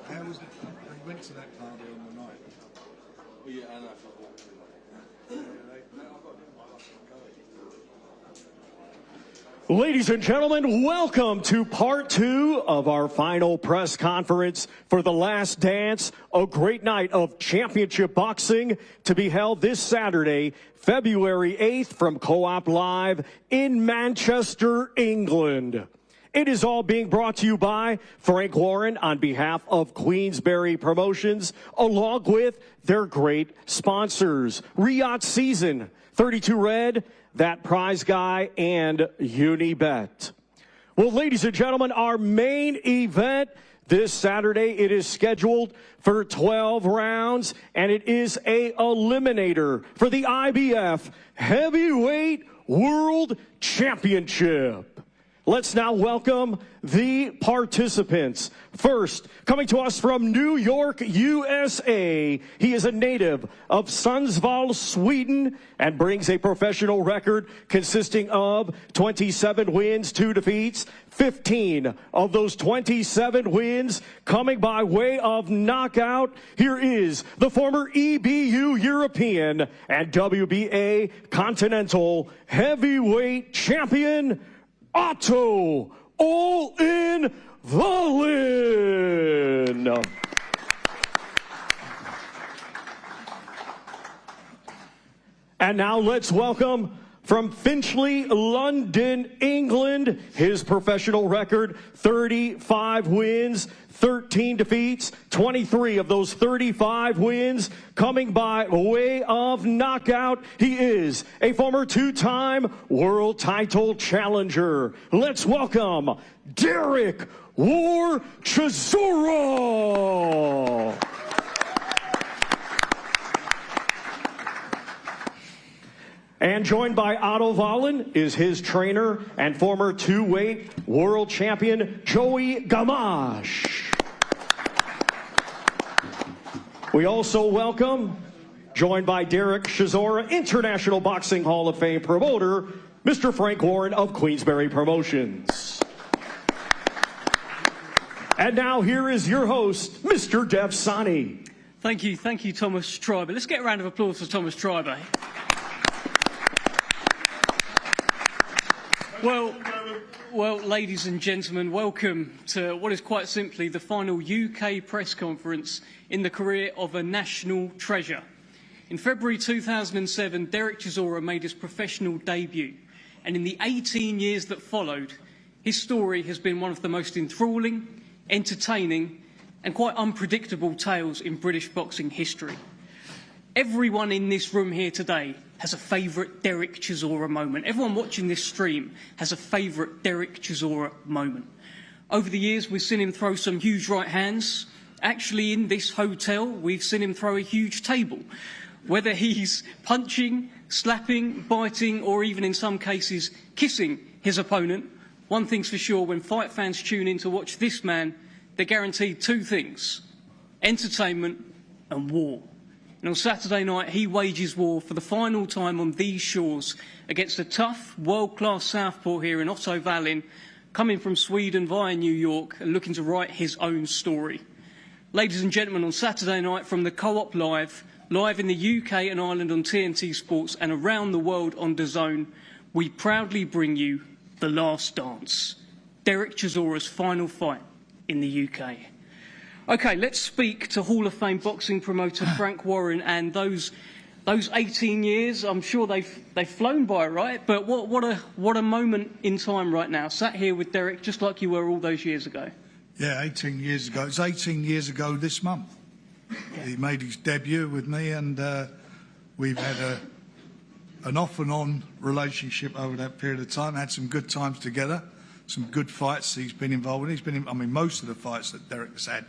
How was it? We went to that party on the night. Oh, yeah, I know. Ladies and gentlemen, welcome to part 2 of our final press conference for The Last Dance, a great night of championship boxing to be held this Saturday, February 8th from Co-op Live in Manchester, England. It is all being brought to you by Frank Warren on behalf of Queensberry Promotions, along with their great sponsors, Riyadh Season, 32 Red, That Prize Guy, and Unibet. Well, ladies and gentlemen, our main event this Saturday, it is scheduled for 12 rounds, and it is a eliminator for the IBF Heavyweight World Championship. Let's now welcome the participants. First, coming to us from New York, USA, he is a native of Sundsvall, Sweden, and brings a professional record consisting of 27 wins, 2 defeats, 15 of those 27 wins coming by way of knockout. Here is the former EBU European and WBA Continental Heavyweight Champion, Otto Wallin. And now let's welcome from Finchley, London, England, his professional record, 35 wins, 13 defeats, 23 of those 35 wins coming by way of knockout. He is a former 2-time world title challenger. Let's welcome Derek Chisora. And joined by Otto Wallin is his trainer and former 2-weight world champion, Joey Gamache. We also welcome, joined by Derek Chisora, International Boxing Hall of Fame promoter, Mr. Frank Warren of Queensberry Promotions. And now here is your host, Mr. DAZN. Thank you, Thomas Treiber. Let's get a round of applause for Thomas Treiber. Well, ladies and gentlemen, welcome to what is quite simply the final UK press conference in the career of a national treasure. In February 2007, Derek Chisora made his professional debut, and in the 18 years that followed, his story has been one of the most enthralling, entertaining and quite unpredictable tales in British boxing history. Everyone in this room here today has a favourite Derek Chisora moment. Everyone watching this stream has a favourite Derek Chisora moment. Over the years, we've seen him throw some huge right hands. Actually, in this hotel, we've seen him throw a huge table. Whether he's punching, slapping, biting, or even in some cases, kissing his opponent, one thing's for sure, when fight fans tune in to watch this man, they're guaranteed two things: entertainment and war. And on Saturday night, he wages war for the final time on these shores against a tough, world-class southpaw here in Otto Wallin, coming from Sweden via New York and looking to write his own story. Ladies and gentlemen, on Saturday night from the Co-op live in the UK and Ireland on TNT Sports and around the world on DAZN, we proudly bring you The Last Dance, Derek Chisora's final fight in the UK. OK, let's speak to Hall of Fame boxing promoter Frank Warren and those 18 years. I'm sure they've flown by, right? But what a moment in time right now. Sat here with Derek just like you were all those years ago. Yeah, 18 years ago. It's 18 years ago this month. He made his debut with me, and we've had an off and on relationship over that period of time. Had some good times together, some good fights he's been involved in. I mean, most of the fights that Derek's had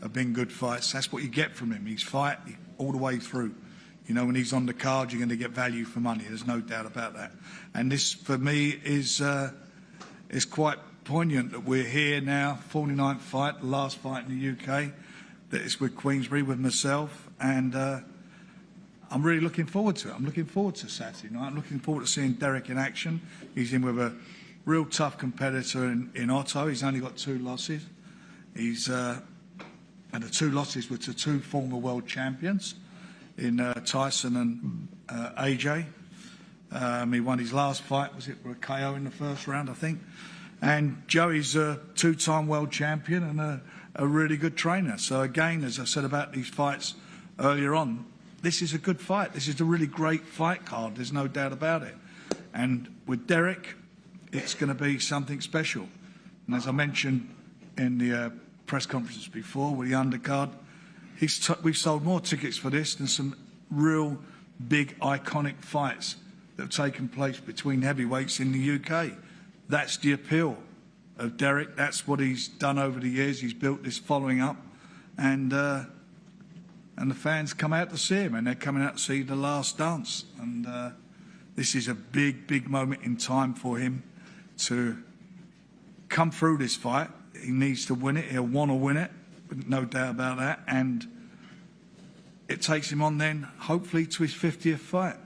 have been good fights. That's what you get from him. He's fight all the way through. You know, when he's on the card, you're going to get value for money. There's no doubt about that. And this, for me, is quite poignant that we're here now, 49th fight, the last fight in the UK. That is with Queensbury, with myself, and I'm really looking forward to it. I'm looking forward to Saturday night. I'm looking forward to seeing Derek in action. He's in with a real tough competitor in Otto. He's only got 2 losses. And the 2 losses were to 2 former world champions in Tyson and AJ. He won his last fight, was it for a KO in the first round, I think. And Joey's a 2-time world champion and a really good trainer. So again, as I said about these fights earlier on, this is a good fight. This is a really great fight card. There's no doubt about it. And with Derek, it's going to be something special. And as I mentioned in the press conferences before with the undercard, we've sold more tickets for this than some real big iconic fights that have taken place between heavyweights in the UK. That's the appeal of Derek. That's what he's done over the years. He's built this following up, and the fans come out to see him, and they're coming out to see The Last Dance. And this is a big, big moment in time for him to come through this fight. He needs to win it. He'll want to win it, no doubt about that. And it takes him on then, hopefully, to his 50th fight.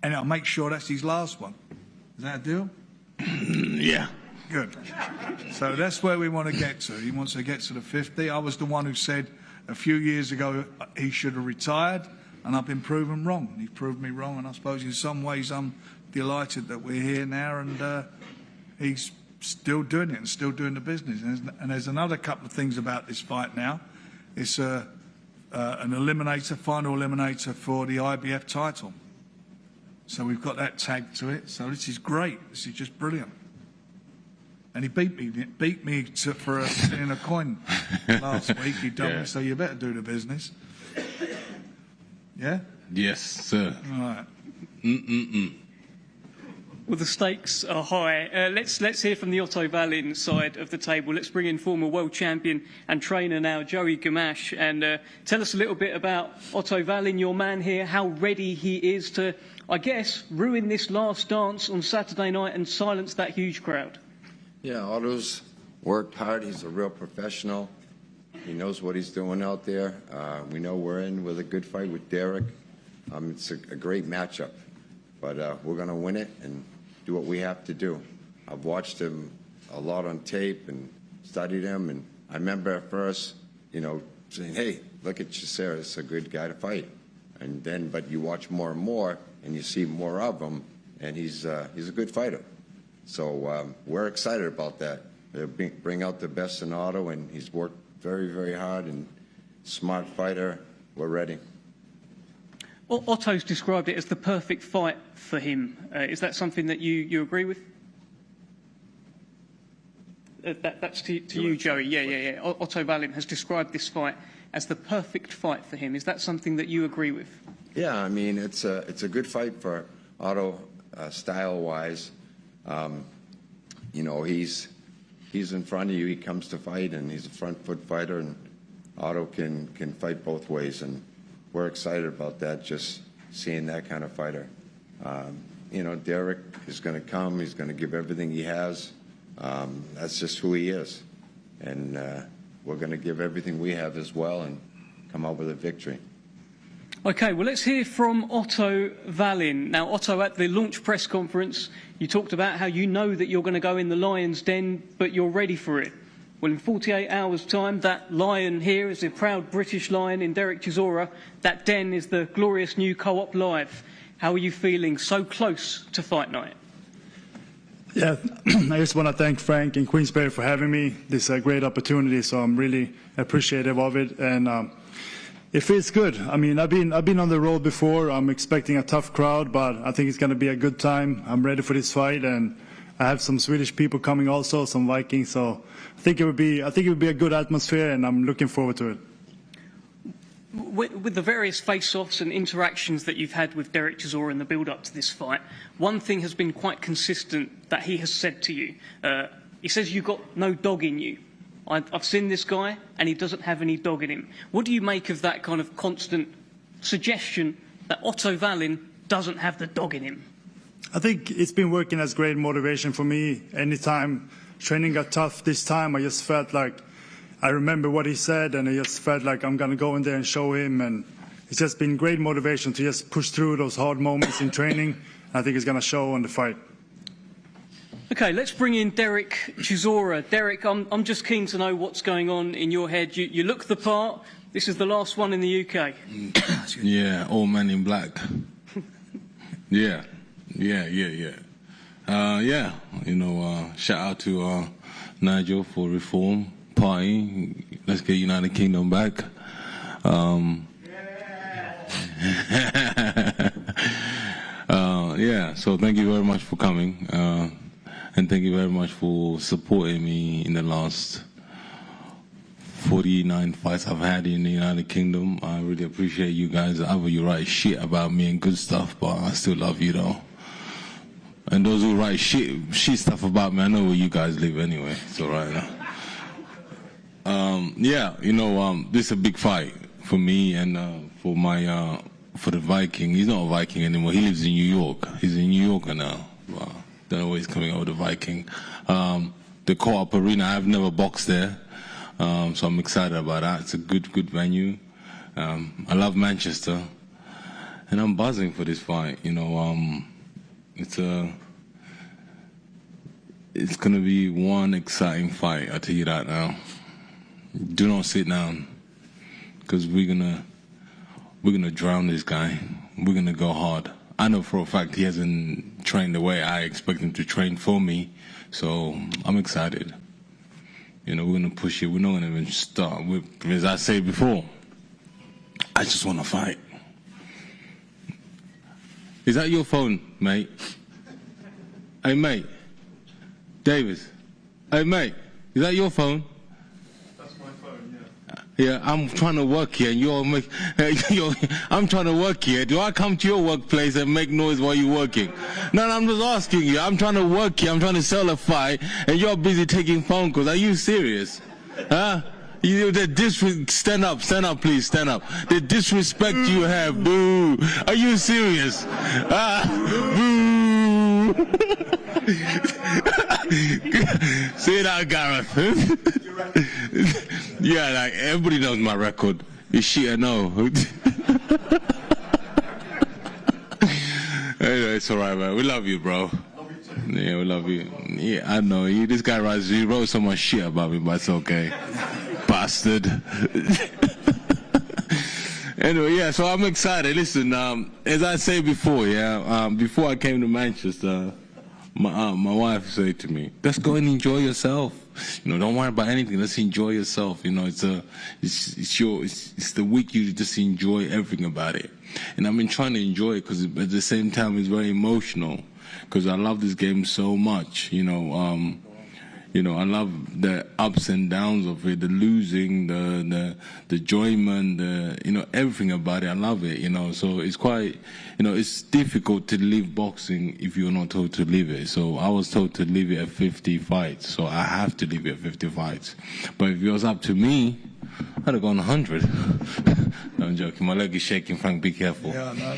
And I'll make sure that's his last one. Is that a deal? Yeah. Good. So that's where we want to get to. He wants to get to the 50. I was the one who said a few years ago he should have retired, and I've been proven wrong. He proved me wrong, and I suppose in some ways I'm delighted that we're here now, and he's still doing it and still doing the business. And there's another couple of things about this fight now. It's an eliminator, final eliminator for the IBF title. So we've got that tagged to it. So this is great. This is just brilliant. And he beat me for a spinning a coin last week. He done me, so you better do the business. Yeah? Yes, sir. All right. Well, the stakes are high. Let's hear from the Otto Wallin side of the table. Let's bring in former world champion and trainer now, Joey Gamache, and tell us a little bit about Otto Wallin, your man here, how ready he is to, I guess, ruin this last dance on Saturday night and silence that huge crowd. Yeah, Otto's worked hard. He's a real professional. He knows what he's doing out there. We know we're in with a good fight with Derek. It's a great matchup, but we're going to win it and do what we have to do. I've watched him a lot on tape and studied him, and I remember at first, you know, saying, hey, look at Chisora, it's a good guy to fight. And then, but you watch more and more, and you see more of him, and he's a good fighter. So we're excited about that. They'll bring out the best in Otto, and he's worked very, very hard and smart fighter. We're ready. Otto's described it as the perfect fight for him. Is that something that you agree with? That's to you, Joey. Yeah. Otto Wallin has described this fight as the perfect fight for him. Is that something that you agree with? Yeah, I mean, it's a good fight for Otto, style-wise. You know, he's in front of you. He comes to fight, and he's a front-foot fighter, and Otto can fight both ways, and we're excited about that, just seeing that kind of fighter. You know, Derek is going to come. He's going to give everything he has. That's just who he is. And we're going to give everything we have as well and come out with a victory. OK, well, let's hear from Otto Wallin. Now, Otto, at the launch press conference, you talked about how you know that you're going to go in the lion's den, but you're ready for it. Well, in 48 hours' time, that lion here is a proud British lion in Derek Chisora. That den is the glorious new Co-op Live. How are you feeling so close to fight night? Yeah, I just want to thank Frank and Queensberry for having me. This is a great opportunity, so I'm really appreciative of it. And it feels good. I mean, I've been on the road before. I'm expecting a tough crowd, but I think it's going to be a good time. I'm ready for this fight, and I have some Swedish people coming also, some Vikings. So I think it would be a good atmosphere, and I'm looking forward to it. With the various face-offs and interactions that you've had with Derek Chisora in the build-up to this fight, one thing has been quite consistent that he has said to you. He says you've got no dog in you. I've seen this guy, and he doesn't have any dog in him. What do you make of that kind of constant suggestion that Otto Wallin doesn't have the dog in him? I think it's been working as great motivation for me. Anytime training got tough this time, I just felt like I remember what he said, and I just felt like I'm going to go in there and show him. And it's just been great motivation to just push through those hard moments in training. I think it's going to show in the fight. OK, let's bring in Derek Chisora. Derek, I'm just keen to know what's going on in your head. You look the part. This is the last one in the UK. Yeah, old man in black. Yeah, you know, shout out to Nigel for Reform Party. Let's get United Kingdom back. Yeah, so thank you very much for coming. And thank you very much for supporting me in the last 49 fights I've had in the United Kingdom. I really appreciate you guys. Either you write shit about me and good stuff, but I still love you though. And those who write shit stuff about me, I know where you guys live anyway. It's all right now. Yeah, you know, this is a big fight for me and for the Viking. He's not a Viking anymore. He lives in New York. He's in New Yorker now. Wow. Don't know where he's coming out with the Viking. The Co-op Arena, I've never boxed there. So I'm excited about that. It's a good venue. I love Manchester. And I'm buzzing for this fight. You know, it's going to be one exciting fight, I'll tell you that now. Do not sit down, because we're gonna drown this guy. We're gonna go hard. I know for a fact he hasn't trained the way I expect him to train for me, so I'm excited. You know, we're gonna push it. We're not gonna even start. As I said before, I just want to fight. Is that your phone, mate? Hey, mate. Davis. Hey, mate. Is that your phone? Yeah, I'm trying to work here, and I'm trying to work here. Do I come to your workplace and make noise while you're working? No, I'm just asking you. I'm trying to work here. I'm trying to sell a fight, and you're busy taking phone calls. Are you serious? Huh? Stand up, please, stand up. The disrespect you have, boo. Are you serious? Boo. Say that, Gareth. Yeah, like everybody knows my record. Is shit I know. Anyway, it's alright, man. We love you, bro. Yeah, we love you. Yeah, I know. This guy wrote so much shit about me, but it's okay. Bastard. Anyway, yeah, so I'm excited. Listen, as I said before, before I came to Manchester, my wife said to me, "Let's go and enjoy yourself. Don't worry about anything. Let's enjoy yourself. It's the week you just enjoy everything about it." And I've been trying to enjoy it because at the same time it's very emotional because I love this game so much. I love the ups and downs of it, the losing, the enjoyment, everything about it. I love it, So it's quite, it's difficult to leave boxing if you're not told to leave it. So I was told to leave it at 50 fights, so I have to leave it at 50 fights. But if it was up to me, I'd have gone 100. No, I'm joking. My leg is shaking, Frank. Be careful. Yeah, I know.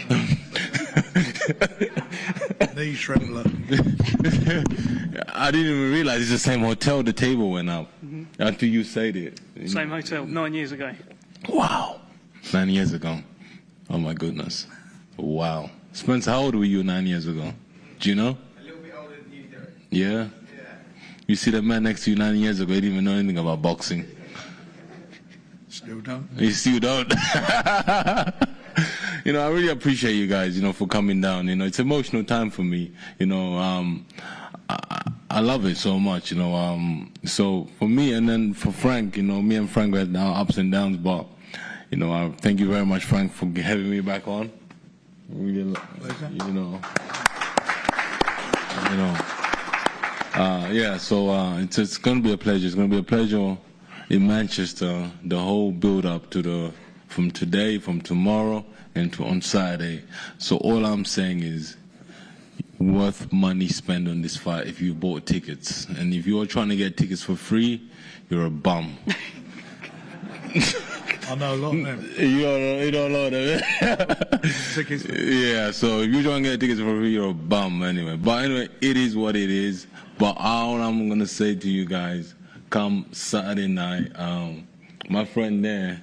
Knee trembler. I didn't even realize it's the same hotel the table went up until you said it. Same hotel, 9 years ago. Wow. 9 years ago. Oh my goodness. Wow. Spencer, how old were you 9 years ago? Do you know? A little bit older than you, Derek. Yeah? Yeah. You see that man next to you 9 years ago, he didn't even know anything about boxing. Still don't. You still don't. I really appreciate you guys, for coming down. It's an emotional time for me. I love it so much, So for me and then for Frank, me and Frank had our ups and downs, but, I thank you very much, Frank, for having me back on. Really, it's going to be a pleasure. It's going to be a pleasure in Manchester, the whole build-up to from today, from tomorrow, and on Saturday. So all I'm saying is worth money spent on this fight if you bought tickets. And if you're trying to get tickets for free, you're a bum. I know a lot of them. You know a lot of them. Tickets. Yeah, so if you're trying to get tickets for free, you're a bum anyway. But anyway, it is what it is. But all I'm going to say to you guys, come Saturday night, my friend there,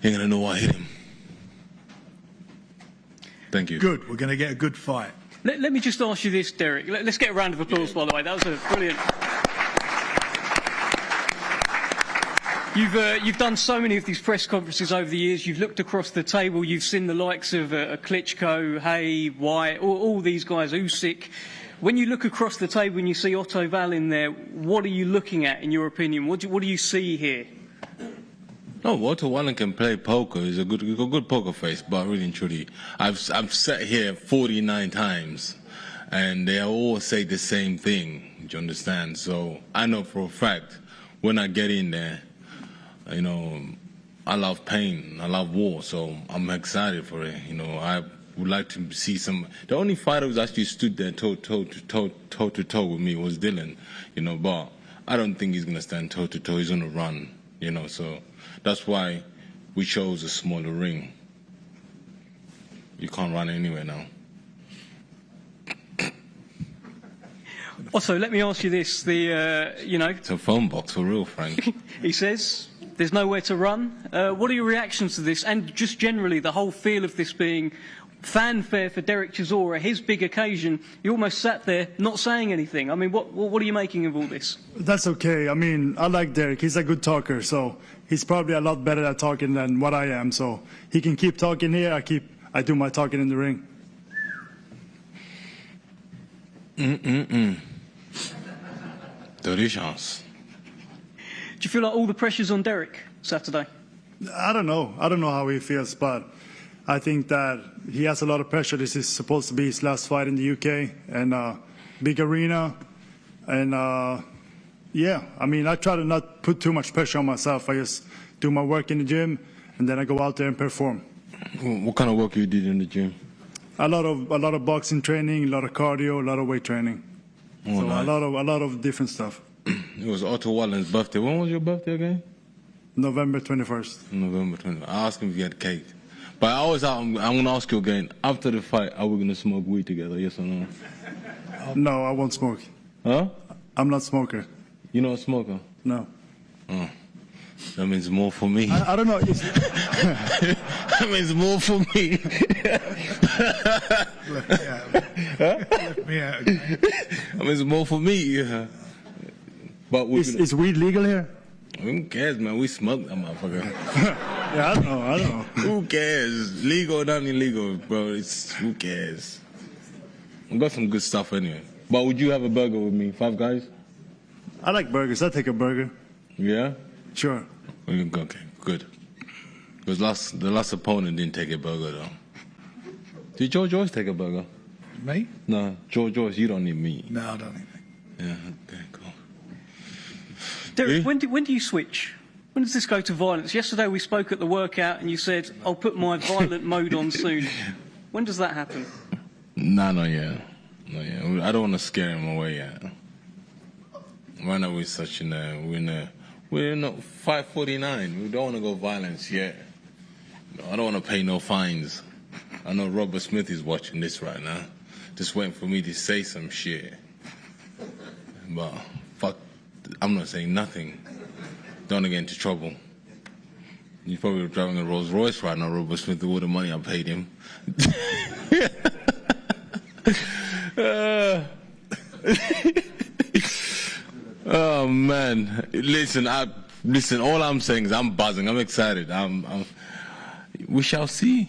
you're going to know what hit him. Thank you. Good. We're going to get a good fight. Let me just ask you this, Derek. Let's get a round of applause, by the way. That was a brilliant. You've done so many of these press conferences over the years. You've looked across the table. You've seen the likes of Klitschko, Hay, White, all these guys, Usyk. When you look across the table and you see Otto Wallin there, what are you looking at, in your opinion? What do you see here? No, Otto Wallin can play poker. He's a good poker face, but really and truly, I've sat here 49 times, and they all say the same thing. Do you understand? So I know for a fact when I get in there, I love pain, I love war, so I'm excited for it. I would like to see some. The only fighter who's actually stood there toe to toe with me was Dylan. But I don't think he's gonna stand toe to toe. He's gonna run. So. That's why we chose a smaller ring. You can't run anywhere now. Also, let me ask you this: it's a phone box for real, Frank. He says there's nowhere to run. What are your reactions to this, and just generally the whole feel of this being fanfare for Derek Chisora, his big occasion? You almost sat there not saying anything. I mean, what are you making of all this? That's okay. I mean, I like Derek. He's a good talker, so he's probably a lot better at talking than what I am. So he can keep talking here. I do my talking in the ring. Delicious. Do you feel like all the pressure's on Derek Saturday? I don't know. I don't know how he feels, but I think that he has a lot of pressure. This is supposed to be his last fight in the UK, and big arena. And, yeah, I mean, I try to not put too much pressure on myself. I just do my work in the gym, and then I go out there and perform. What kind of work you did in the gym? A lot of boxing training, a lot of cardio, a lot of weight training. Oh, so nice. a lot of different stuff. It was Otto Wallin's birthday. When was your birthday again? November 21st. November 21st. I asked him if he had cake. But I'm going to ask you again, after the fight, are we going to smoke weed together, yes or no? No, I won't smoke. Huh? I'm not a smoker. You're not a smoker? No. Oh. That means more for me. I don't know. That means more for me. Let me out again. That means more for me. Yeah. But is weed legal here? Who cares, man? We smoke that motherfucker. Yeah, I don't know. Who cares? Legal or not illegal, bro? Who cares? I've got some good stuff anyway. But would you have a burger with me? Five Guys? I like burgers. I'll take a burger. Yeah? Sure. Okay, good. Because the last opponent didn't take a burger, though. Did George Joyce take a burger? Me? No, George Joyce, you don't need meat. No, I don't need meat. Yeah, okay, cool. Derek, when do you switch? When does this go to violence? Yesterday we spoke at the workout and you said, I'll put my violent mode on soon. When does that happen? Nah, not yet. Not yet. I don't want to scare him away yet. Right now we're not 549. We don't want to go violence yet. I don't want to pay no fines. I know Robert Smith is watching this right now, just waiting for me to say some shit. But fuck, I'm not saying nothing. Don't want to get into trouble. He's probably driving a Rolls Royce right now, Robert Smith, with all the money I paid him. Oh man, listen. All I'm saying is I'm buzzing. I'm excited. We shall see.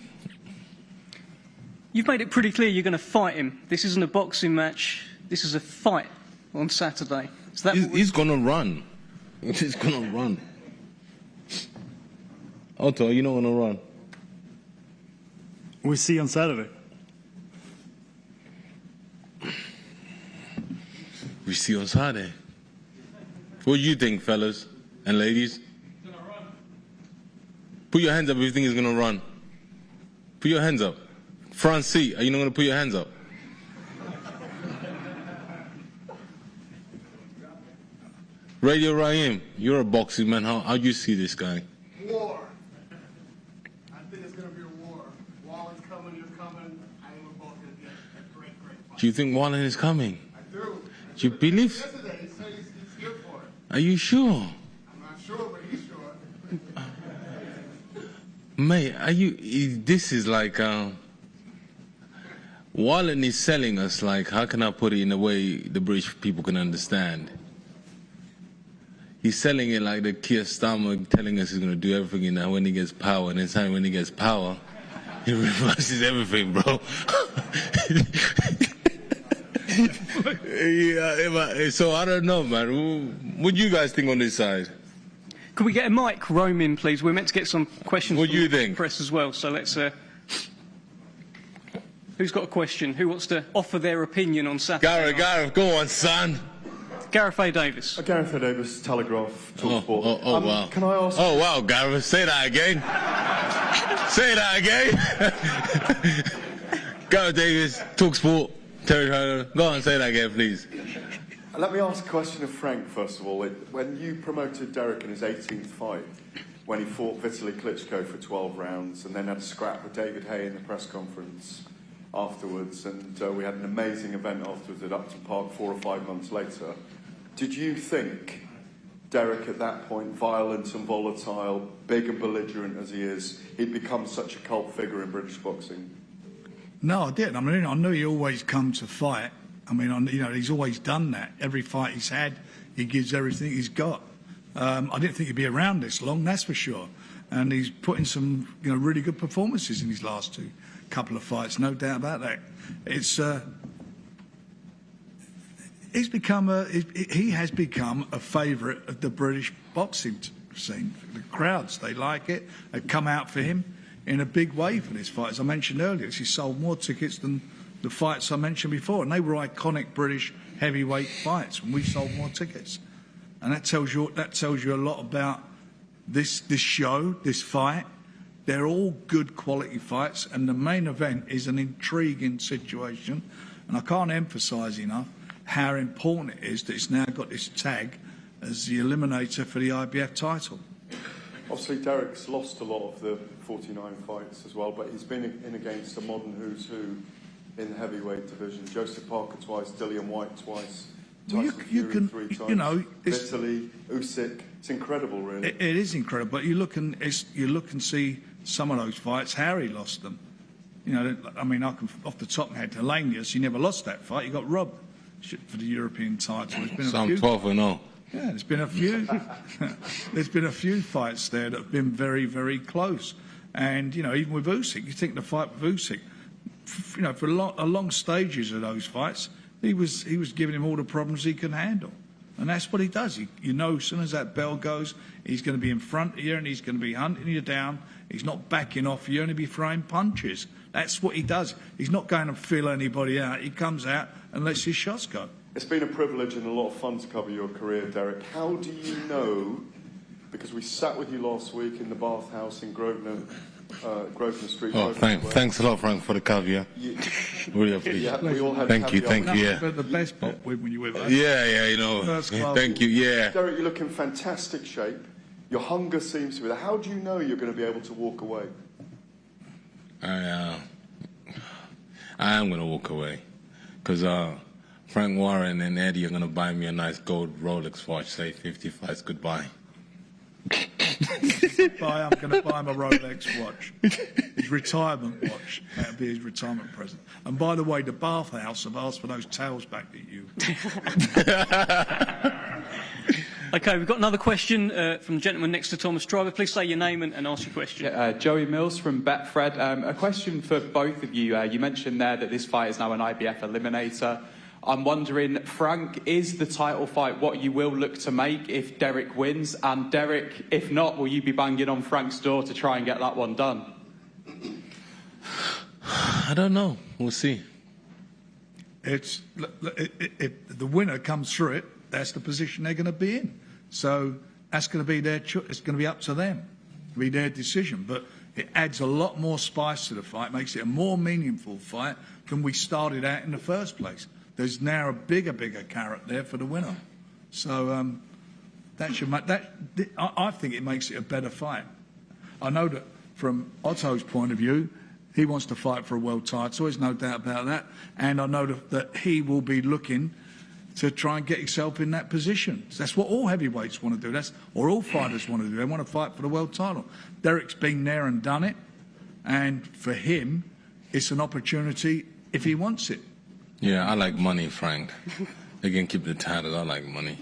You've made it pretty clear you're going to fight him. This isn't a boxing match. This is a fight on Saturday. Is that he's going to run. He's going to run. Otto, you're not going to run. We'll see on Saturday. We see on Saturday. What do you think, fellas and ladies? Put your hands up if you think he's going to run. Put your hands up. Front seat, are you not going to put your hands up? Radio Raheem, you're a boxing man. How do you see this guy? War. I think it's going to be a war. Wallin's coming, you're coming. I think we're both going to get a great fight. Do you think Wallin is coming? I do. Do you believe? Yesterday, he said he's good for it. Are you sure? I'm not sure, but he's sure. Mate, this is like, Wallin is selling us, like, how can I put it in a way the British people can understand? He's selling it like the Keir Starmer telling us he's going to do everything in that when he gets power, and then when he gets power, he reverses everything, bro. Yeah, so I don't know, man. What do you guys think on this side? Can we get a mic roaming, please? We're meant to get some questions what from do you the think? press as well, so let's... Who's got a question? Who wants to offer their opinion on Saturday? Gareth, go on, son. Gareth A. Davis. Gareth A. Davis, Telegraph, Talksport. Oh, wow. Can I ask... Oh, wow, Gareth, say that again. Say that again. Gareth Davis, Talksport, Terry. Go on, say that again, please. Let me ask a question of Frank, first of all. When you promoted Derek in his 18th fight, when he fought Vitaly Klitschko for 12 rounds and then had a scrap with David Hay in the press conference afterwards, and we had an amazing event afterwards at Upton Park 4 or 5 months later, did you think Derek at that point, violent and volatile, big and belligerent as he is, he'd become such a cult figure in British boxing? No, I didn't. I mean, I knew he always come to fight. I mean, he's always done that. Every fight he's had, he gives everything he's got. I didn't think he'd be around this long, that's for sure. And he's put in some, really good performances in his last couple of fights, no doubt about that. He has become a favourite of the British boxing scene. The crowds, they like it. They come out for him in a big way for this fight. As I mentioned earlier, he sold more tickets than the fights I mentioned before, and they were iconic British heavyweight fights, and we sold more tickets. And that tells you a lot about this show, this fight. They're all good quality fights, and the main event is an intriguing situation. And I can't emphasise enough how important it is that it's now got this tag as the eliminator for the IBF title. Obviously, Derek's lost a lot of the 49 fights as well, but he's been in against a modern who's who in the heavyweight division. Joseph Parker twice, Dillian White twice, Tyson Fury 3 times, Vitaly, Usyk. It's incredible, really. It is incredible, but you look and see some of those fights. Harry lost them. I mean, I can off the top of my head, Helenius, he never lost that fight. He got robbed for the European title. So I'm 12-0. Yeah, there's been a few. There's been a few fights there that have been very, very close. And even with Usyk, you think the fight with Usyk, for long stages of those fights, he was giving him all the problems he can handle. And that's what he does. You know, as soon as that bell goes, he's going to be in front of you and he's going to be hunting you down. He's not backing off you, and he'll be throwing punches. That's what he does. He's not going to fill anybody out. He comes out and lets his shots go. It's been a privilege and a lot of fun to cover your career, Derek. How do you know, because we sat with you last week in the bathhouse in Grosvenor Street. Oh, thanks a lot, Frank, for the caviar. Really appreciate it. We all had thank you, yeah. But the best part when you were there. Yeah, you know. Thank you, yeah. Derek, you look in fantastic shape. Your hunger seems to be there. How do you know you're going to be able to walk away? I am going to walk away. Because Frank Warren and Eddie are going to buy me a nice gold Rolex watch, say 50 fights goodbye. I'm going to buy him a Rolex watch. His retirement watch. That'll be his retirement present. And by the way, the bathhouse have asked for those towels back at you. Okay, we've got another question from the gentleman next to Thomas. Driver, please say your name and ask your question. Yeah, Joey Mills from Betfred. A question for both of you. You mentioned there that this fight is now an IBF eliminator. I'm wondering, Frank, is the title fight what you will look to make if Derek wins? And Derek, if not, will you be banging on Frank's door to try and get that one done? I don't know. We'll see. If the winner comes through it, that's the position they're going to be in. So that's going to be their choice. It's going to be up to them. It'll be their decision. But it adds a lot more spice to the fight, makes it a more meaningful fight than we started out in the first place. There's now a bigger carrot there for the winner. So that should make that. I think it makes it a better fight. I know that from Otto's point of view, he wants to fight for a world title. There's no doubt about that. And I know that he will be looking to try and get himself in that position. That's what all heavyweights want to do. Or all fighters want to do. They want to fight for the world title. Derek's been there and done it. And for him, it's an opportunity if he wants it. Yeah, I like money, Frank. They can keep the title. I like money.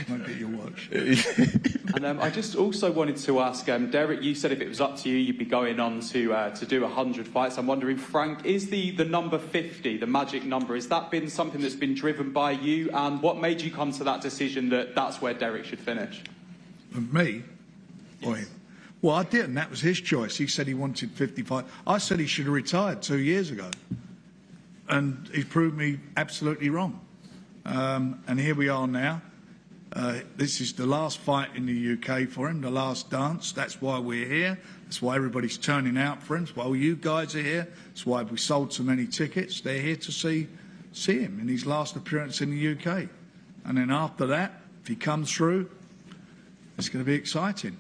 Might get your watch. And I just also wanted to ask, Derek, you said if it was up to you, you'd be going on to do 100 fights. I'm wondering, Frank, is the number 50, the magic number, has that been something that's been driven by you? And what made you come to that decision that that's where Derek should finish? Me? Boy. Well, I didn't. That was his choice. He said he wanted 55. I said he should have retired 2 years ago. And he proved me absolutely wrong. And here we are now. This is the last fight in the UK for him, the last dance. That's why we're here. That's why everybody's turning out for him. That's why you guys are here. That's why we sold so many tickets. They're here to see him in his last appearance in the UK. And then after that, if he comes through, it's going to be exciting.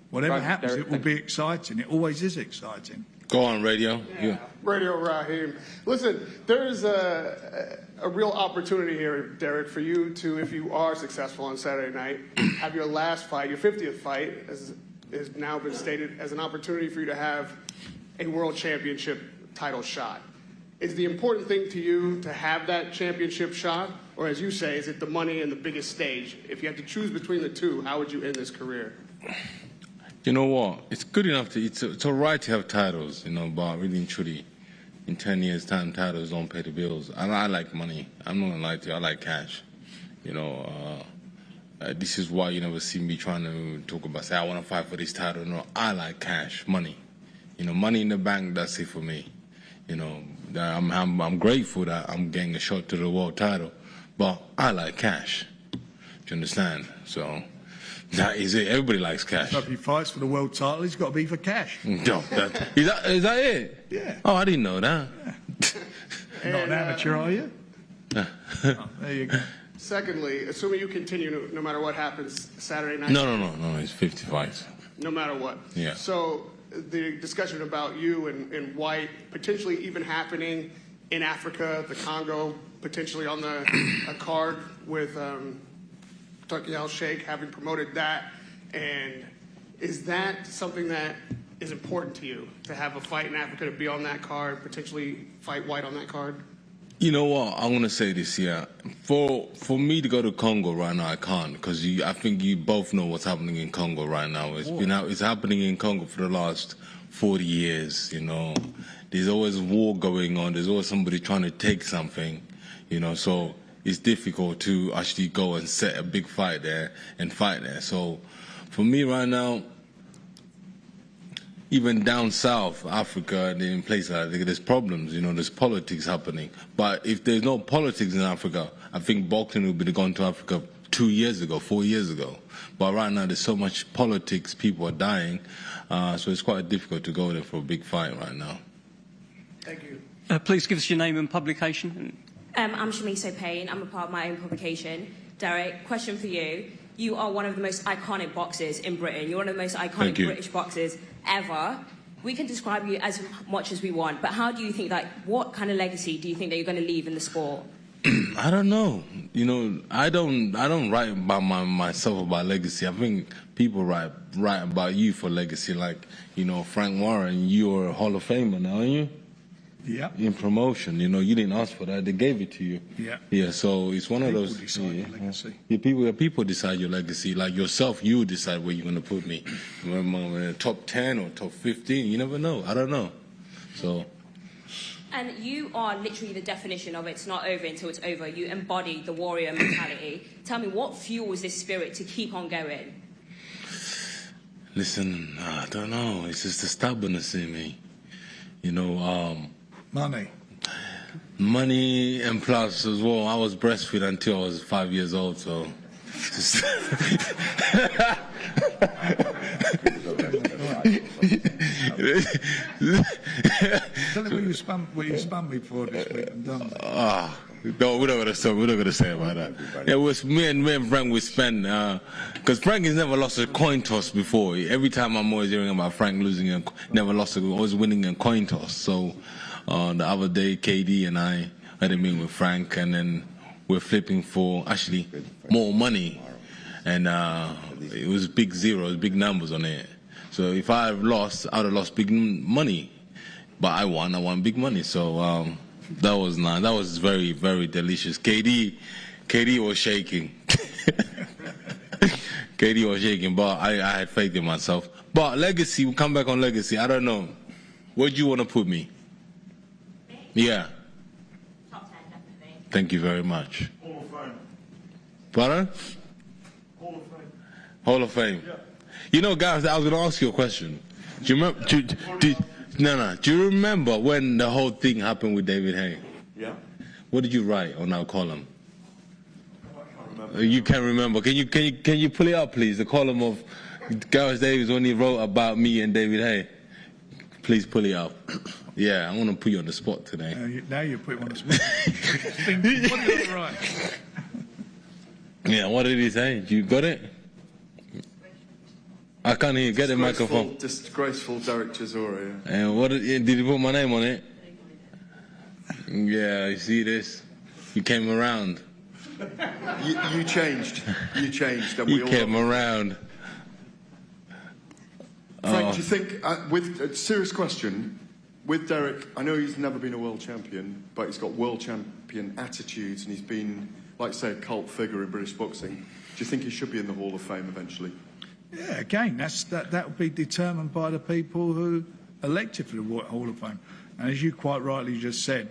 Whatever happens, it will be exciting. It always is exciting. Go on, Radio. Yeah. Radio Raheem. Listen, there is a real opportunity here, Derek, for you to, if you are successful on Saturday night, have your last fight, your 50th fight, has now been stated as an opportunity for you to have a world championship title shot. Is the important thing to you to have that championship shot? Or as you say, is it the money and the biggest stage? If you had to choose between the two, how would you end this career? You know what? It's good enough it's all right to have titles, but really and truly, in 10 years' time, titles don't pay the bills. I like money. I'm not gonna lie to you. I like cash. This is why you never see me trying to talk about, say, I want to fight for this title. No, I like cash, money. Money in the bank, that's it for me. I'm grateful that I'm getting a shot to the world title, but I like cash. Do you understand? So that is it. Everybody likes cash. So if he fights for the world title, he's got to be for cash. No, is that it? Yeah. Oh, I didn't know that. Yeah. You're not an amateur, are you? Oh, there you go. Secondly, assuming you continue no matter what happens Saturday night. No. It's 50 fights. No matter what. Yeah. So the discussion about you and White potentially even happening in Africa, the Congo, potentially on a card with Turkey al-Sheikh, having promoted that, and is that something that is important to you, to have a fight in Africa, to be on that card, potentially fight White on that card? You know what? I want to say this, yeah. For me to go to Congo right now, I can't, because I think you both know what's happening in Congo right now. It's happening in Congo for the last 40 years, you know. There's always war going on. There's always somebody trying to take something, you know. So it's difficult to actually go and set a big fight there and fight there. So for me right now, even down south, Africa, in places like that, there's problems, you know, there's politics happening. But if there's no politics in Africa, I think boxing would be gone to Africa 2 years ago, 4 years ago. But right now, there's so much politics, people are dying, so it's quite difficult to go there for a big fight right now. Thank you. Please give us your name and publication. I'm Shamiso Payne. I'm a part of my own publication. Derek, question for you. You are one of the most iconic boxers in Britain. You're one of the most iconic British boxers ever. We can describe you as much as we want, but how do you think that, what kind of legacy do you think that you're going to leave in the sport? I don't know. You know, I don't write about myself about legacy. I think people write about you for legacy. Like, you know, Frank Warren, you're a Hall of Famer now, aren't you? Yeah. In promotion, you know, you didn't ask for that; they gave it to you. Yeah. Yeah. So it's one of those. Decide your legacy. Yeah, people decide your legacy. Like yourself, you decide where you're going to put me. Top 10 or top 15. You never know. I don't know. So. And you are literally the definition of it's not over until it's over. You embody the warrior mentality. Tell me, what fuels this spirit to keep on going? Listen, I don't know. It's just the stubbornness in me. You know, money, and plus as well, I was breastfed until I was 5 years old, so. Tell me what you spun me for this week and done. No, we're not gonna say about that. Yeah, it was me and Frank. We spent because Frank has never lost a coin toss before. Every time I'm always hearing about Frank losing always winning a coin toss. So the other day, KD and I had a meeting with Frank, and then we're flipping for actually more money, and it was big zeros, big numbers on it. So if I have lost, I'd have lost big money, but I won big money. So. That was nice. That was very, very delicious. KD was shaking. KD was shaking, but I had faith in myself. But legacy, we'll come back on legacy. I don't know. Where do you want to put me? Yeah. Top 10, definitely. Thank you very much. Hall of Fame. Pardon? Hall of Fame. Hall of Fame. Yeah. You know, guys, I was going to ask you a question. Do you remember? Do you remember when the whole thing happened with David Hay? Yeah. What did you write on our column? I can't remember. You can't remember. Can you pull it up, please? The column of Gareth Davies when he wrote about me and David Hay. Please pull it up. Yeah, I want to put you on the spot today. Now you put him on the spot. What did you write? Yeah, what did he say? You got it? I can't hear. Get the microphone. Disgraceful Derek Chisora. Yeah. And what did you put my name on it? Yeah, you see this? You came around. You changed. You changed. And you came around. Frank, do you think, with a serious question, with Derek, I know he's never been a world champion, but he's got world champion attitudes, and he's been, like say, a cult figure in British boxing. Do you think he should be in the Hall of Fame eventually? Yeah, again, that will be determined by the people who elected for the Hall of Fame. And as you quite rightly just said,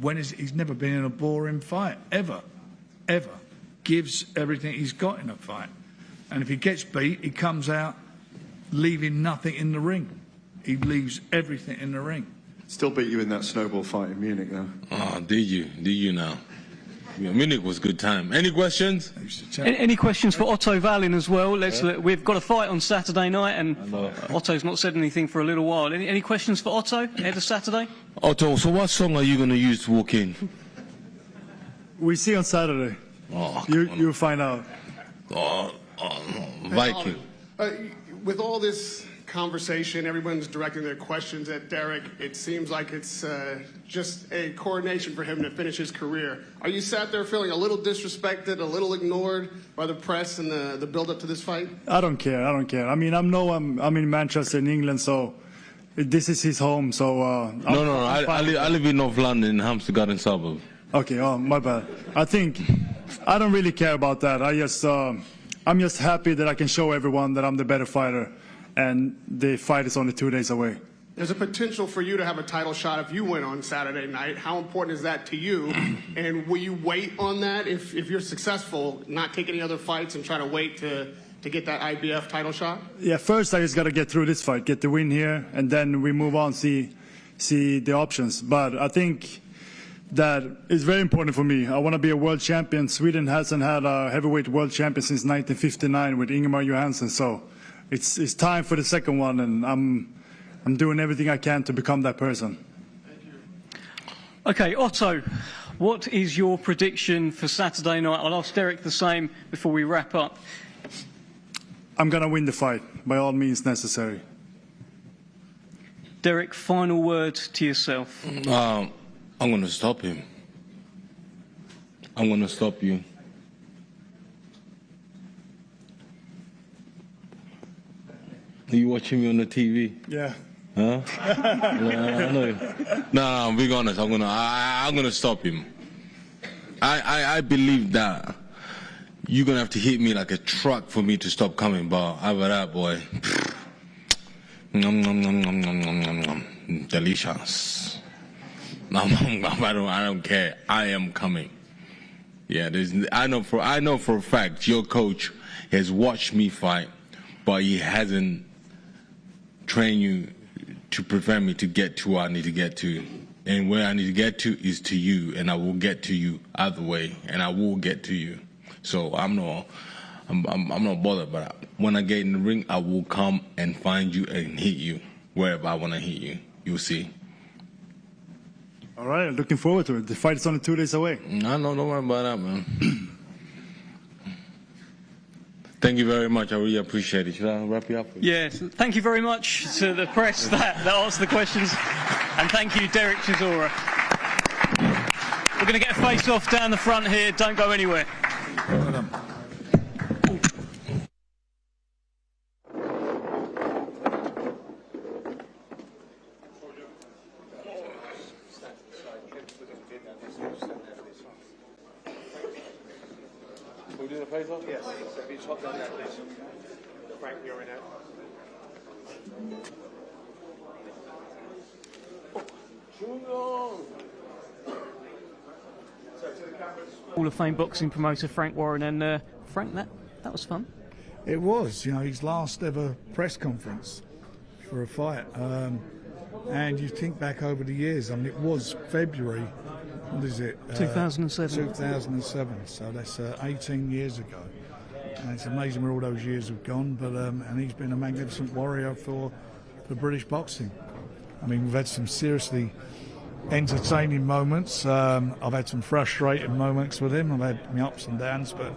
he's never been in a boring fight, ever. Gives everything he's got in a fight. And if he gets beat, he comes out leaving nothing in the ring. He leaves everything in the ring. Still beat you in that snowball fight in Munich, though. Oh, did you? Did you now? Yeah, Munich was a good time. Any questions? Any questions for Otto Wallin as well? We've got a fight on Saturday night, and Otto's not said anything for a little while. Any questions for Otto ahead of Saturday? Otto, so what song are you going to use to walk in? We see on Saturday. Oh, you'll find out. Viking. With all this conversation, everyone's directing their questions at Derek. It seems like it's just a coronation for him to finish his career. Are you sat there feeling a little disrespected, a little ignored by the press and the build-up to this fight? I don't care. I mean, I'm in Manchester in England, so this is his home, so... I live in North London, in Hampstead Garden suburb. Okay, my bad. I don't really care about that. I'm just happy that I can show everyone that I'm the better fighter, and the fight is only 2 days away. There's a potential for you to have a title shot if you win on Saturday night. How important is that to you? And will you wait on that if you're successful, not take any other fights and try to wait to get that IBF title shot? Yeah, first I just got to get through this fight, get the win here, and then we move on, see the options. But I think that is very important for me. I want to be a world champion. Sweden hasn't had a heavyweight world champion since 1959 with Ingemar Johansson, so it's time for the second one, and I'm doing everything I can to become that person. Okay, Otto, what is your prediction for Saturday night? I'll ask Derek the same before we wrap up. I'm going to win the fight, by all means necessary. Derek, final word to yourself. I'm going to stop him. I'm going to stop you. Are you watching me on the TV? Yeah. Huh? I know. No, I'm being honest. I'm gonna stop him. I believe that you're gonna have to hit me like a truck for me to stop coming. But over that, boy, delicious. I don't care. I am coming. Yeah, I know for a fact your coach has watched me fight, but he hasn't trained you to prevent me to get to where I need to get to. And where I need to get to is to you, and I will get to you either way, and I will get to you. So I'm not bothered, but when I get in the ring, I will come and find you and hit you wherever I want to hit you. You'll see. All right, looking forward to it. The fight is only 2 days away. No, don't worry about that, man. Thank you very much. I really appreciate it. Should I wrap you up? Yes. Thank you very much to the press that asked the questions. And thank you, Derek Chisora. We're going to get a face-off down the front here. Don't go anywhere. Can we do the face-off? Yes. So if you top down that, please. Frank, you're in out. Hall of Fame boxing promoter Frank Warren, and Frank, that was fun. It was, his last ever press conference for a fight. And you think back over the years, it was February, what is it? 2007. 2007, so that's 18 years ago. And it's amazing where all those years have gone, but and he's been a magnificent warrior for British boxing. We've had some seriously entertaining moments. I've had some frustrating moments with him. I've had my ups and downs, but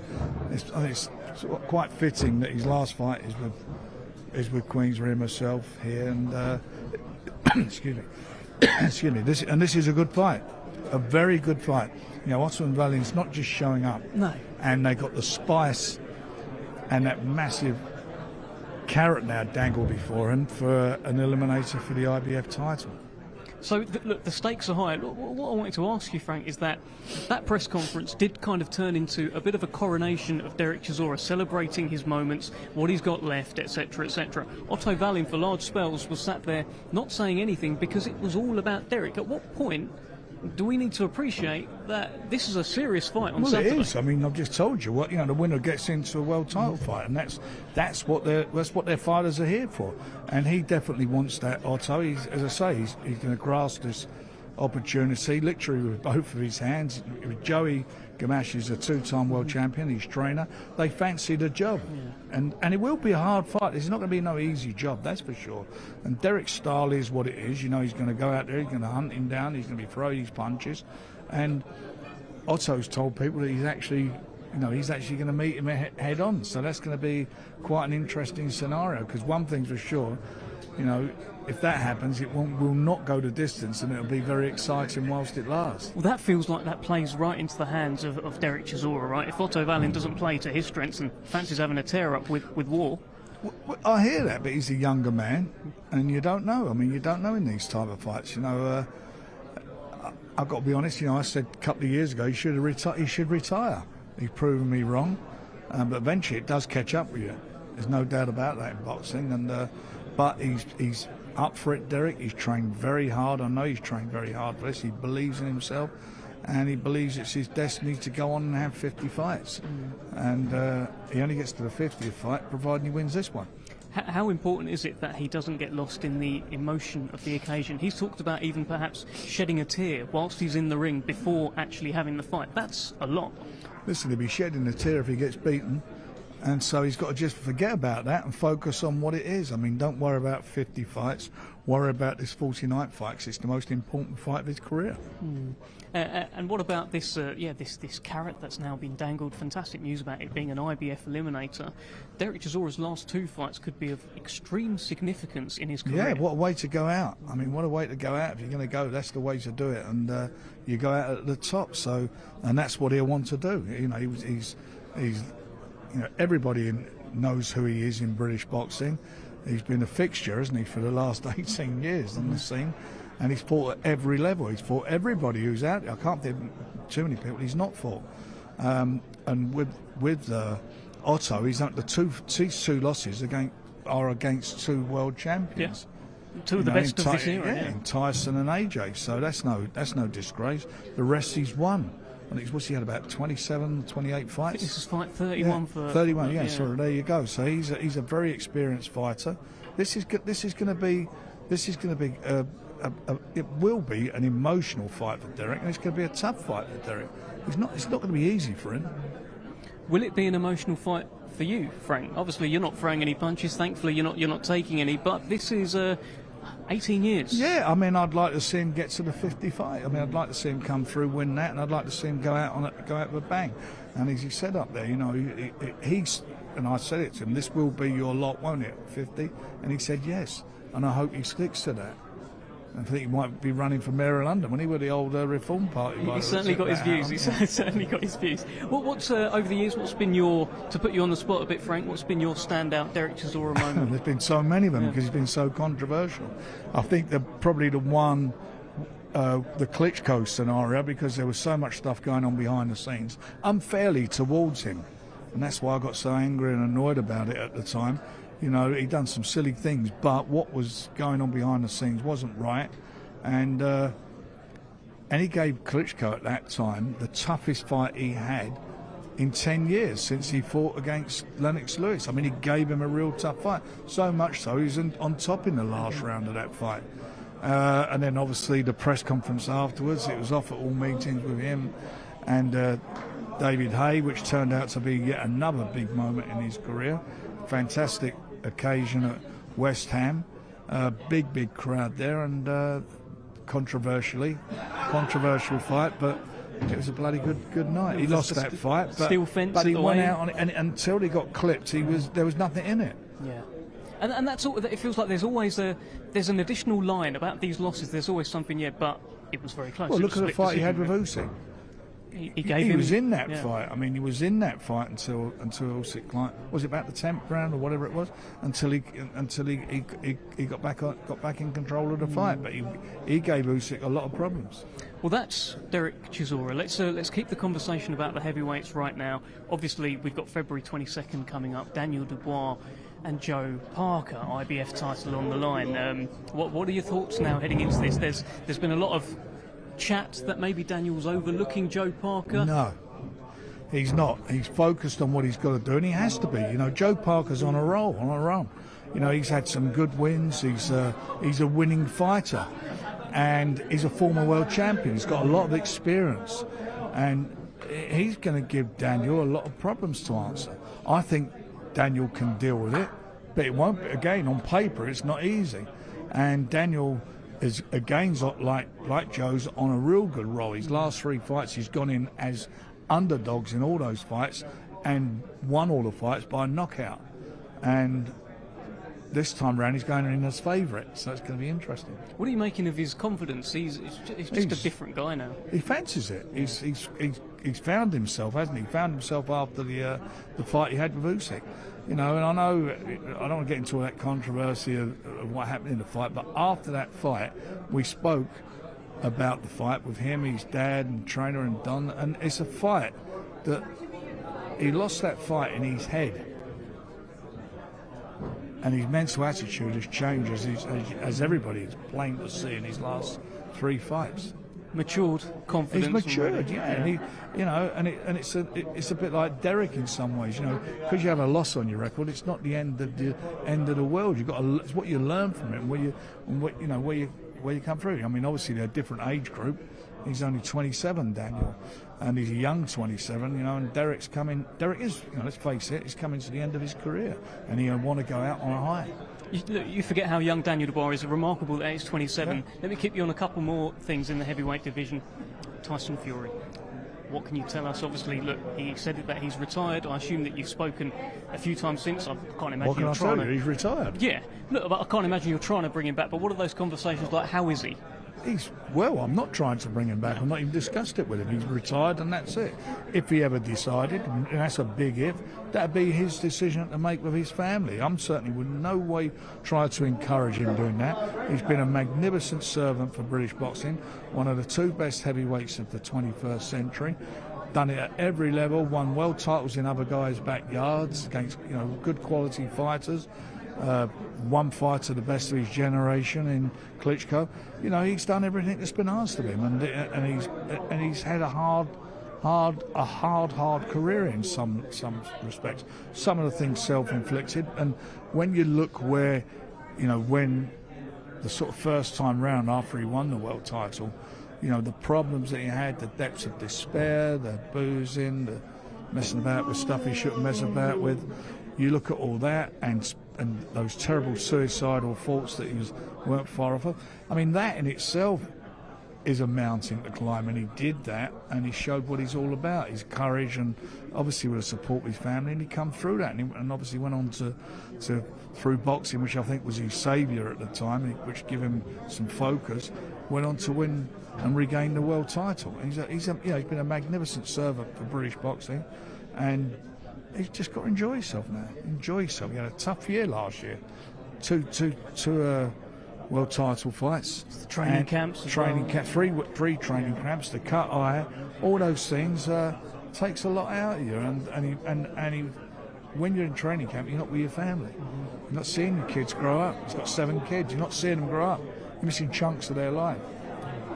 I think it's quite fitting that his last fight is with Queensberry herself here, and excuse me. This is a good fight, a very good fight. Otto and Wallin's not just showing up. No. And they got the spice and that massive carrot now dangled before him for an eliminator for the IBF title. So, look, the stakes are high. What I wanted to ask you, Frank, is that press conference did kind of turn into a bit of a coronation of Derek Chisora, celebrating his moments, what he's got left, etc., etc. Otto Wallin, for large spells, was sat there not saying anything because it was all about Derek. At what point do we need to appreciate that this is a serious fight on Saturday? Well, it is. I've just told you what the winner gets into a world title fight, and that's what their fighters are here for. And he definitely wants that. Otto, he's going to grasp this opportunity literally with both of his hands. Joey Gamache is a two-time world champion, his trainer. They fancy the job, and it will be a hard fight. It's not going to be no easy job, that's for sure. And Derek's style is what it is. He's going to go out there, he's going to hunt him down, he's going to be throwing his punches. And Otto's told people that he's actually going to meet him head on. So that's going to be quite an interesting scenario. Because one thing's for sure, if that happens, it will not go the distance, and it'll be very exciting whilst it lasts. Well, that feels like that plays right into the hands of Derek Chisora, right? If Otto Wallin doesn't play to his strengths and fancies having a tear-up with War, I hear that, but he's a younger man, and you don't know. I mean, you don't know in these type of fights. You know, I've got to be honest. You know, I said a couple of years ago he should retire. He's proven me wrong, but eventually it does catch up with you. There's no doubt about that in boxing. And but he's up for it, Derek. He's trained very hard. I know he's trained very hard for this. He believes in himself, and he believes it's his destiny to go on and have 50 fights. And he only gets to the 50th fight, providing he wins this one. How important is it that he doesn't get lost in the emotion of the occasion? He's talked about even perhaps shedding a tear whilst he's in the ring before actually having the fight. That's a lot. Listen, he'll be shedding a tear if he gets beaten. And so he's got to just forget about that and focus on what it is. I mean, don't worry about 50 fights. Worry about this 49th fight, because it's the most important fight of his career. And what about this? This carrot that's now been dangled. Fantastic news about it being an IBF eliminator. Derek Chisora's last 2 fights could be of extreme significance in his career. Yeah, what a way to go out. I mean, what a way to go out. If you're going to go, that's the way to do it. And you go out at the top. So, and that's what he'll want to do. You know, he's you know, everybody knows who he is in British boxing. He's been a fixture, hasn't he, for the last 18 years on the scene. And he's fought at every level. He's fought everybody who's out there. I can't think of too many people he's not fought. And with Otto, he's up to two losses are against 2 world champions. Yeah. 2 of the best of this era. Yeah, in Tyson and AJ. So that's no disgrace. The rest he's won. I think what's he had, about 27, 28 fights. This is fight 31 for 31. Yeah, so there you go. So he's a very experienced fighter. This is going to be it will be an emotional fight for Derek, and it's going to be a tough fight for Derek. It's not going to be easy for him. Will it be an emotional fight for you, Frank? Obviously, you're not throwing any punches. Thankfully, you're not taking any. But this is 18 years. Yeah, I mean, I'd like to see him get to the 50 fight. I mean, I'd like to see him come through, win that, and I'd like to see him go out with a bang. And as he said up there, you know, he's, and I said it to him, this will be your lot, won't it, 50? And he said yes, and I hope he sticks to that. I think he might be running for Mayor of London when he were the old Reform Party. He's certainly got his views. He's certainly got his views. What's over the years? What's been to put you on the spot a bit, Frank? What's been your standout Derek Chisora moment? There's been so many of them because he's been so controversial. I think probably the one, the Klitschko scenario, because there was so much stuff going on behind the scenes, unfairly towards him, and that's why I got so angry and annoyed about it at the time. You know, he'd done some silly things, but what was going on behind the scenes wasn't right. And he gave Klitschko at that time the toughest fight he had in 10 years since he fought against Lennox Lewis. I mean, he gave him a real tough fight. So much so, he was on top in the last round of that fight. And then, obviously, the press conference afterwards, it was off at all meetings with him and David Hay, which turned out to be yet another big moment in his career. Fantastic occasion at West Ham, big crowd there, and controversial fight, but it was a bloody good night. He lost that fight, but he went out on it, and until he got clipped, there was nothing in it. Yeah, and that's all. It feels like there's always there's an additional line about these losses. There's always something, but it was very close. Well, look at the fight he had with Usyk. He was in that fight. I mean, he was in that fight until Usyk, like, was it about the 10th round or whatever it was? Until he got back in control of the fight. But he gave Usyk a lot of problems. Well, that's Derek Chisora. Let's keep the conversation about the heavyweights right now. Obviously, we've got February 22nd coming up. Daniel Dubois and Joe Parker, IBF title on the line. What are your thoughts now heading into this? There's been a lot of chat that maybe Daniel's overlooking Joe Parker. No, he's not. He's focused on what he's got to do, and he has to be. You know, Joe Parker's on a run. You know, he's had some good wins. He's a winning fighter, and he's a former world champion. He's got a lot of experience, and he's going to give Daniel a lot of problems to answer. I think Daniel can deal with it, but it won't. Again, on paper, it's not easy, and Daniel is, again, like Joe's, on a real good roll. His last 3 fights, he's gone in as underdogs in all those fights and won all the fights by knockout. And this time round, he's going in as favourite, so it's going to be interesting. What are you making of his confidence? He's just a different guy now. He fancies it. He's found himself, hasn't he? He found himself after the fight he had with Usyk. You know, and I know I don't want to get into all that controversy of what happened in the fight, but after that fight, we spoke about the fight with him, his dad, and trainer, and Don, and it's a fight that he lost that fight in his head, and his mental attitude has changed as everybody is plain to see in his last 3 fights. Matured, confident. He's matured, yeah. And he, you know, and it's a bit like Derek in some ways, you know, because you have a loss on your record. It's not the end of the world. You've got it's what you learn from it, and where you come through. I mean, obviously they're a different age group. He's only 27, Daniel, and he's a young 27, you know. And Derek's coming. Derek is, you know, let's face it, he's coming to the end of his career, and he'll want to go out on a high. You forget how young Daniel Dubois is. Remarkable that he's 27. Yeah. Let me keep you on a couple more things in the heavyweight division. Tyson Fury. What can you tell us? Obviously, look, he said that he's retired. I assume that you've spoken a few times since. I can't imagine What can you're I trying tell you? He's retired. Yeah. Look, but I can't imagine you're trying to bring him back. But what are those conversations like? How is he? Well, I'm not trying to bring him back. I've not even discussed it with him. He's retired, and that's it. If he ever decided, and that's a big if, that'd be his decision to make with his family. I'm certainly would in no way try to encourage him doing that. He's been a magnificent servant for British boxing, one of the 2 best heavyweights of the 21st century. Done it at every level, won world titles in other guys' backyards against, you know, good quality fighters. One fighter, the best of his generation in Klitschko. You know, he's done everything that's been asked of him, and he's had a hard career in some respects. Some of the things self-inflicted, and when you look where, you know, when the sort of first time round after he won the world title, you know, the problems that he had, the depths of despair, the boozing, the messing about with stuff he shouldn't mess about with. You look at all that and those terrible suicidal thoughts that weren't far off of. I mean, that in itself is a mountain to climb, and he did that, and he showed what he's all about, his courage, and obviously with the support of his family, and he come through that, and obviously went on to through boxing, which I think was his saviour at the time, which gave him some focus, went on to win and regain the world title. He's been a magnificent servant for British boxing, and he's just got to enjoy himself now. Enjoy himself. He had a tough year last year. Two world title fights. Training camps. Three training camps. The cut eye. All those things takes a lot out of you. And when you're in training camp, you're not with your family. You're not seeing your kids grow up. He's got 7 kids. You're not seeing them grow up. You're missing chunks of their life.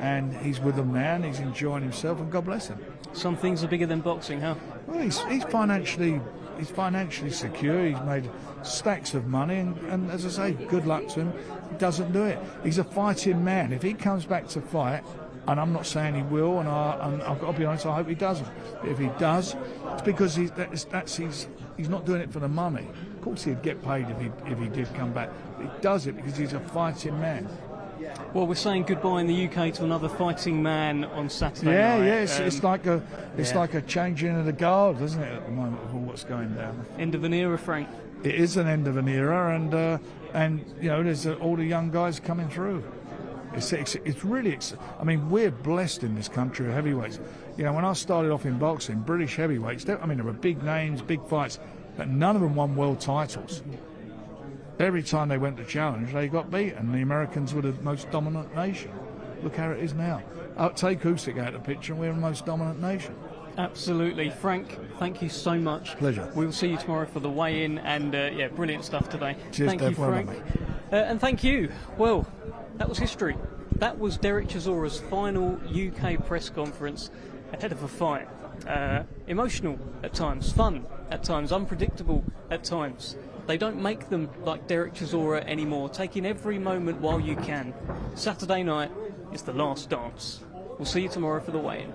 And he's with them now, and he's enjoying himself, and God bless him. Some things are bigger than boxing, huh? Well, he's financially secure. He's made stacks of money, and as I say, good luck to him. He doesn't do it. He's a fighting man. If he comes back to fight, and I'm not saying he will, and I've got to be honest, I hope he doesn't. But if he does, it's because he's not doing it for the money. Of course, he'd get paid if he did come back. But he does it because he's a fighting man. Well, we're saying goodbye in the UK to another fighting man on Saturday night. Yeah, it's like a changing of the guard, isn't it, at the moment with all what's going down? End of an era, Frank. It is an end of an era, and you know, there's all the young guys coming through. It's really. I mean, we're blessed in this country of heavyweights. You know, when I started off in boxing, British heavyweights. I mean, there were big names, big fights, but none of them won world titles. Every time they went to challenge, they got beaten. The Americans were the most dominant nation. Look how it is now. Take Usyk out of the picture, and we're the most dominant nation. Absolutely. Frank, thank you so much. Pleasure. We'll see you tomorrow for the weigh-in, and brilliant stuff today. Cheers, thank you, Frank. And thank you. Well, that was history. That was Derek Chisora's final UK press conference ahead of a fight. Emotional at times, fun at times, unpredictable at times. They don't make them like Derek Chisora anymore, taking every moment while you can. Saturday night is the last dance. We'll see you tomorrow for the weigh-in.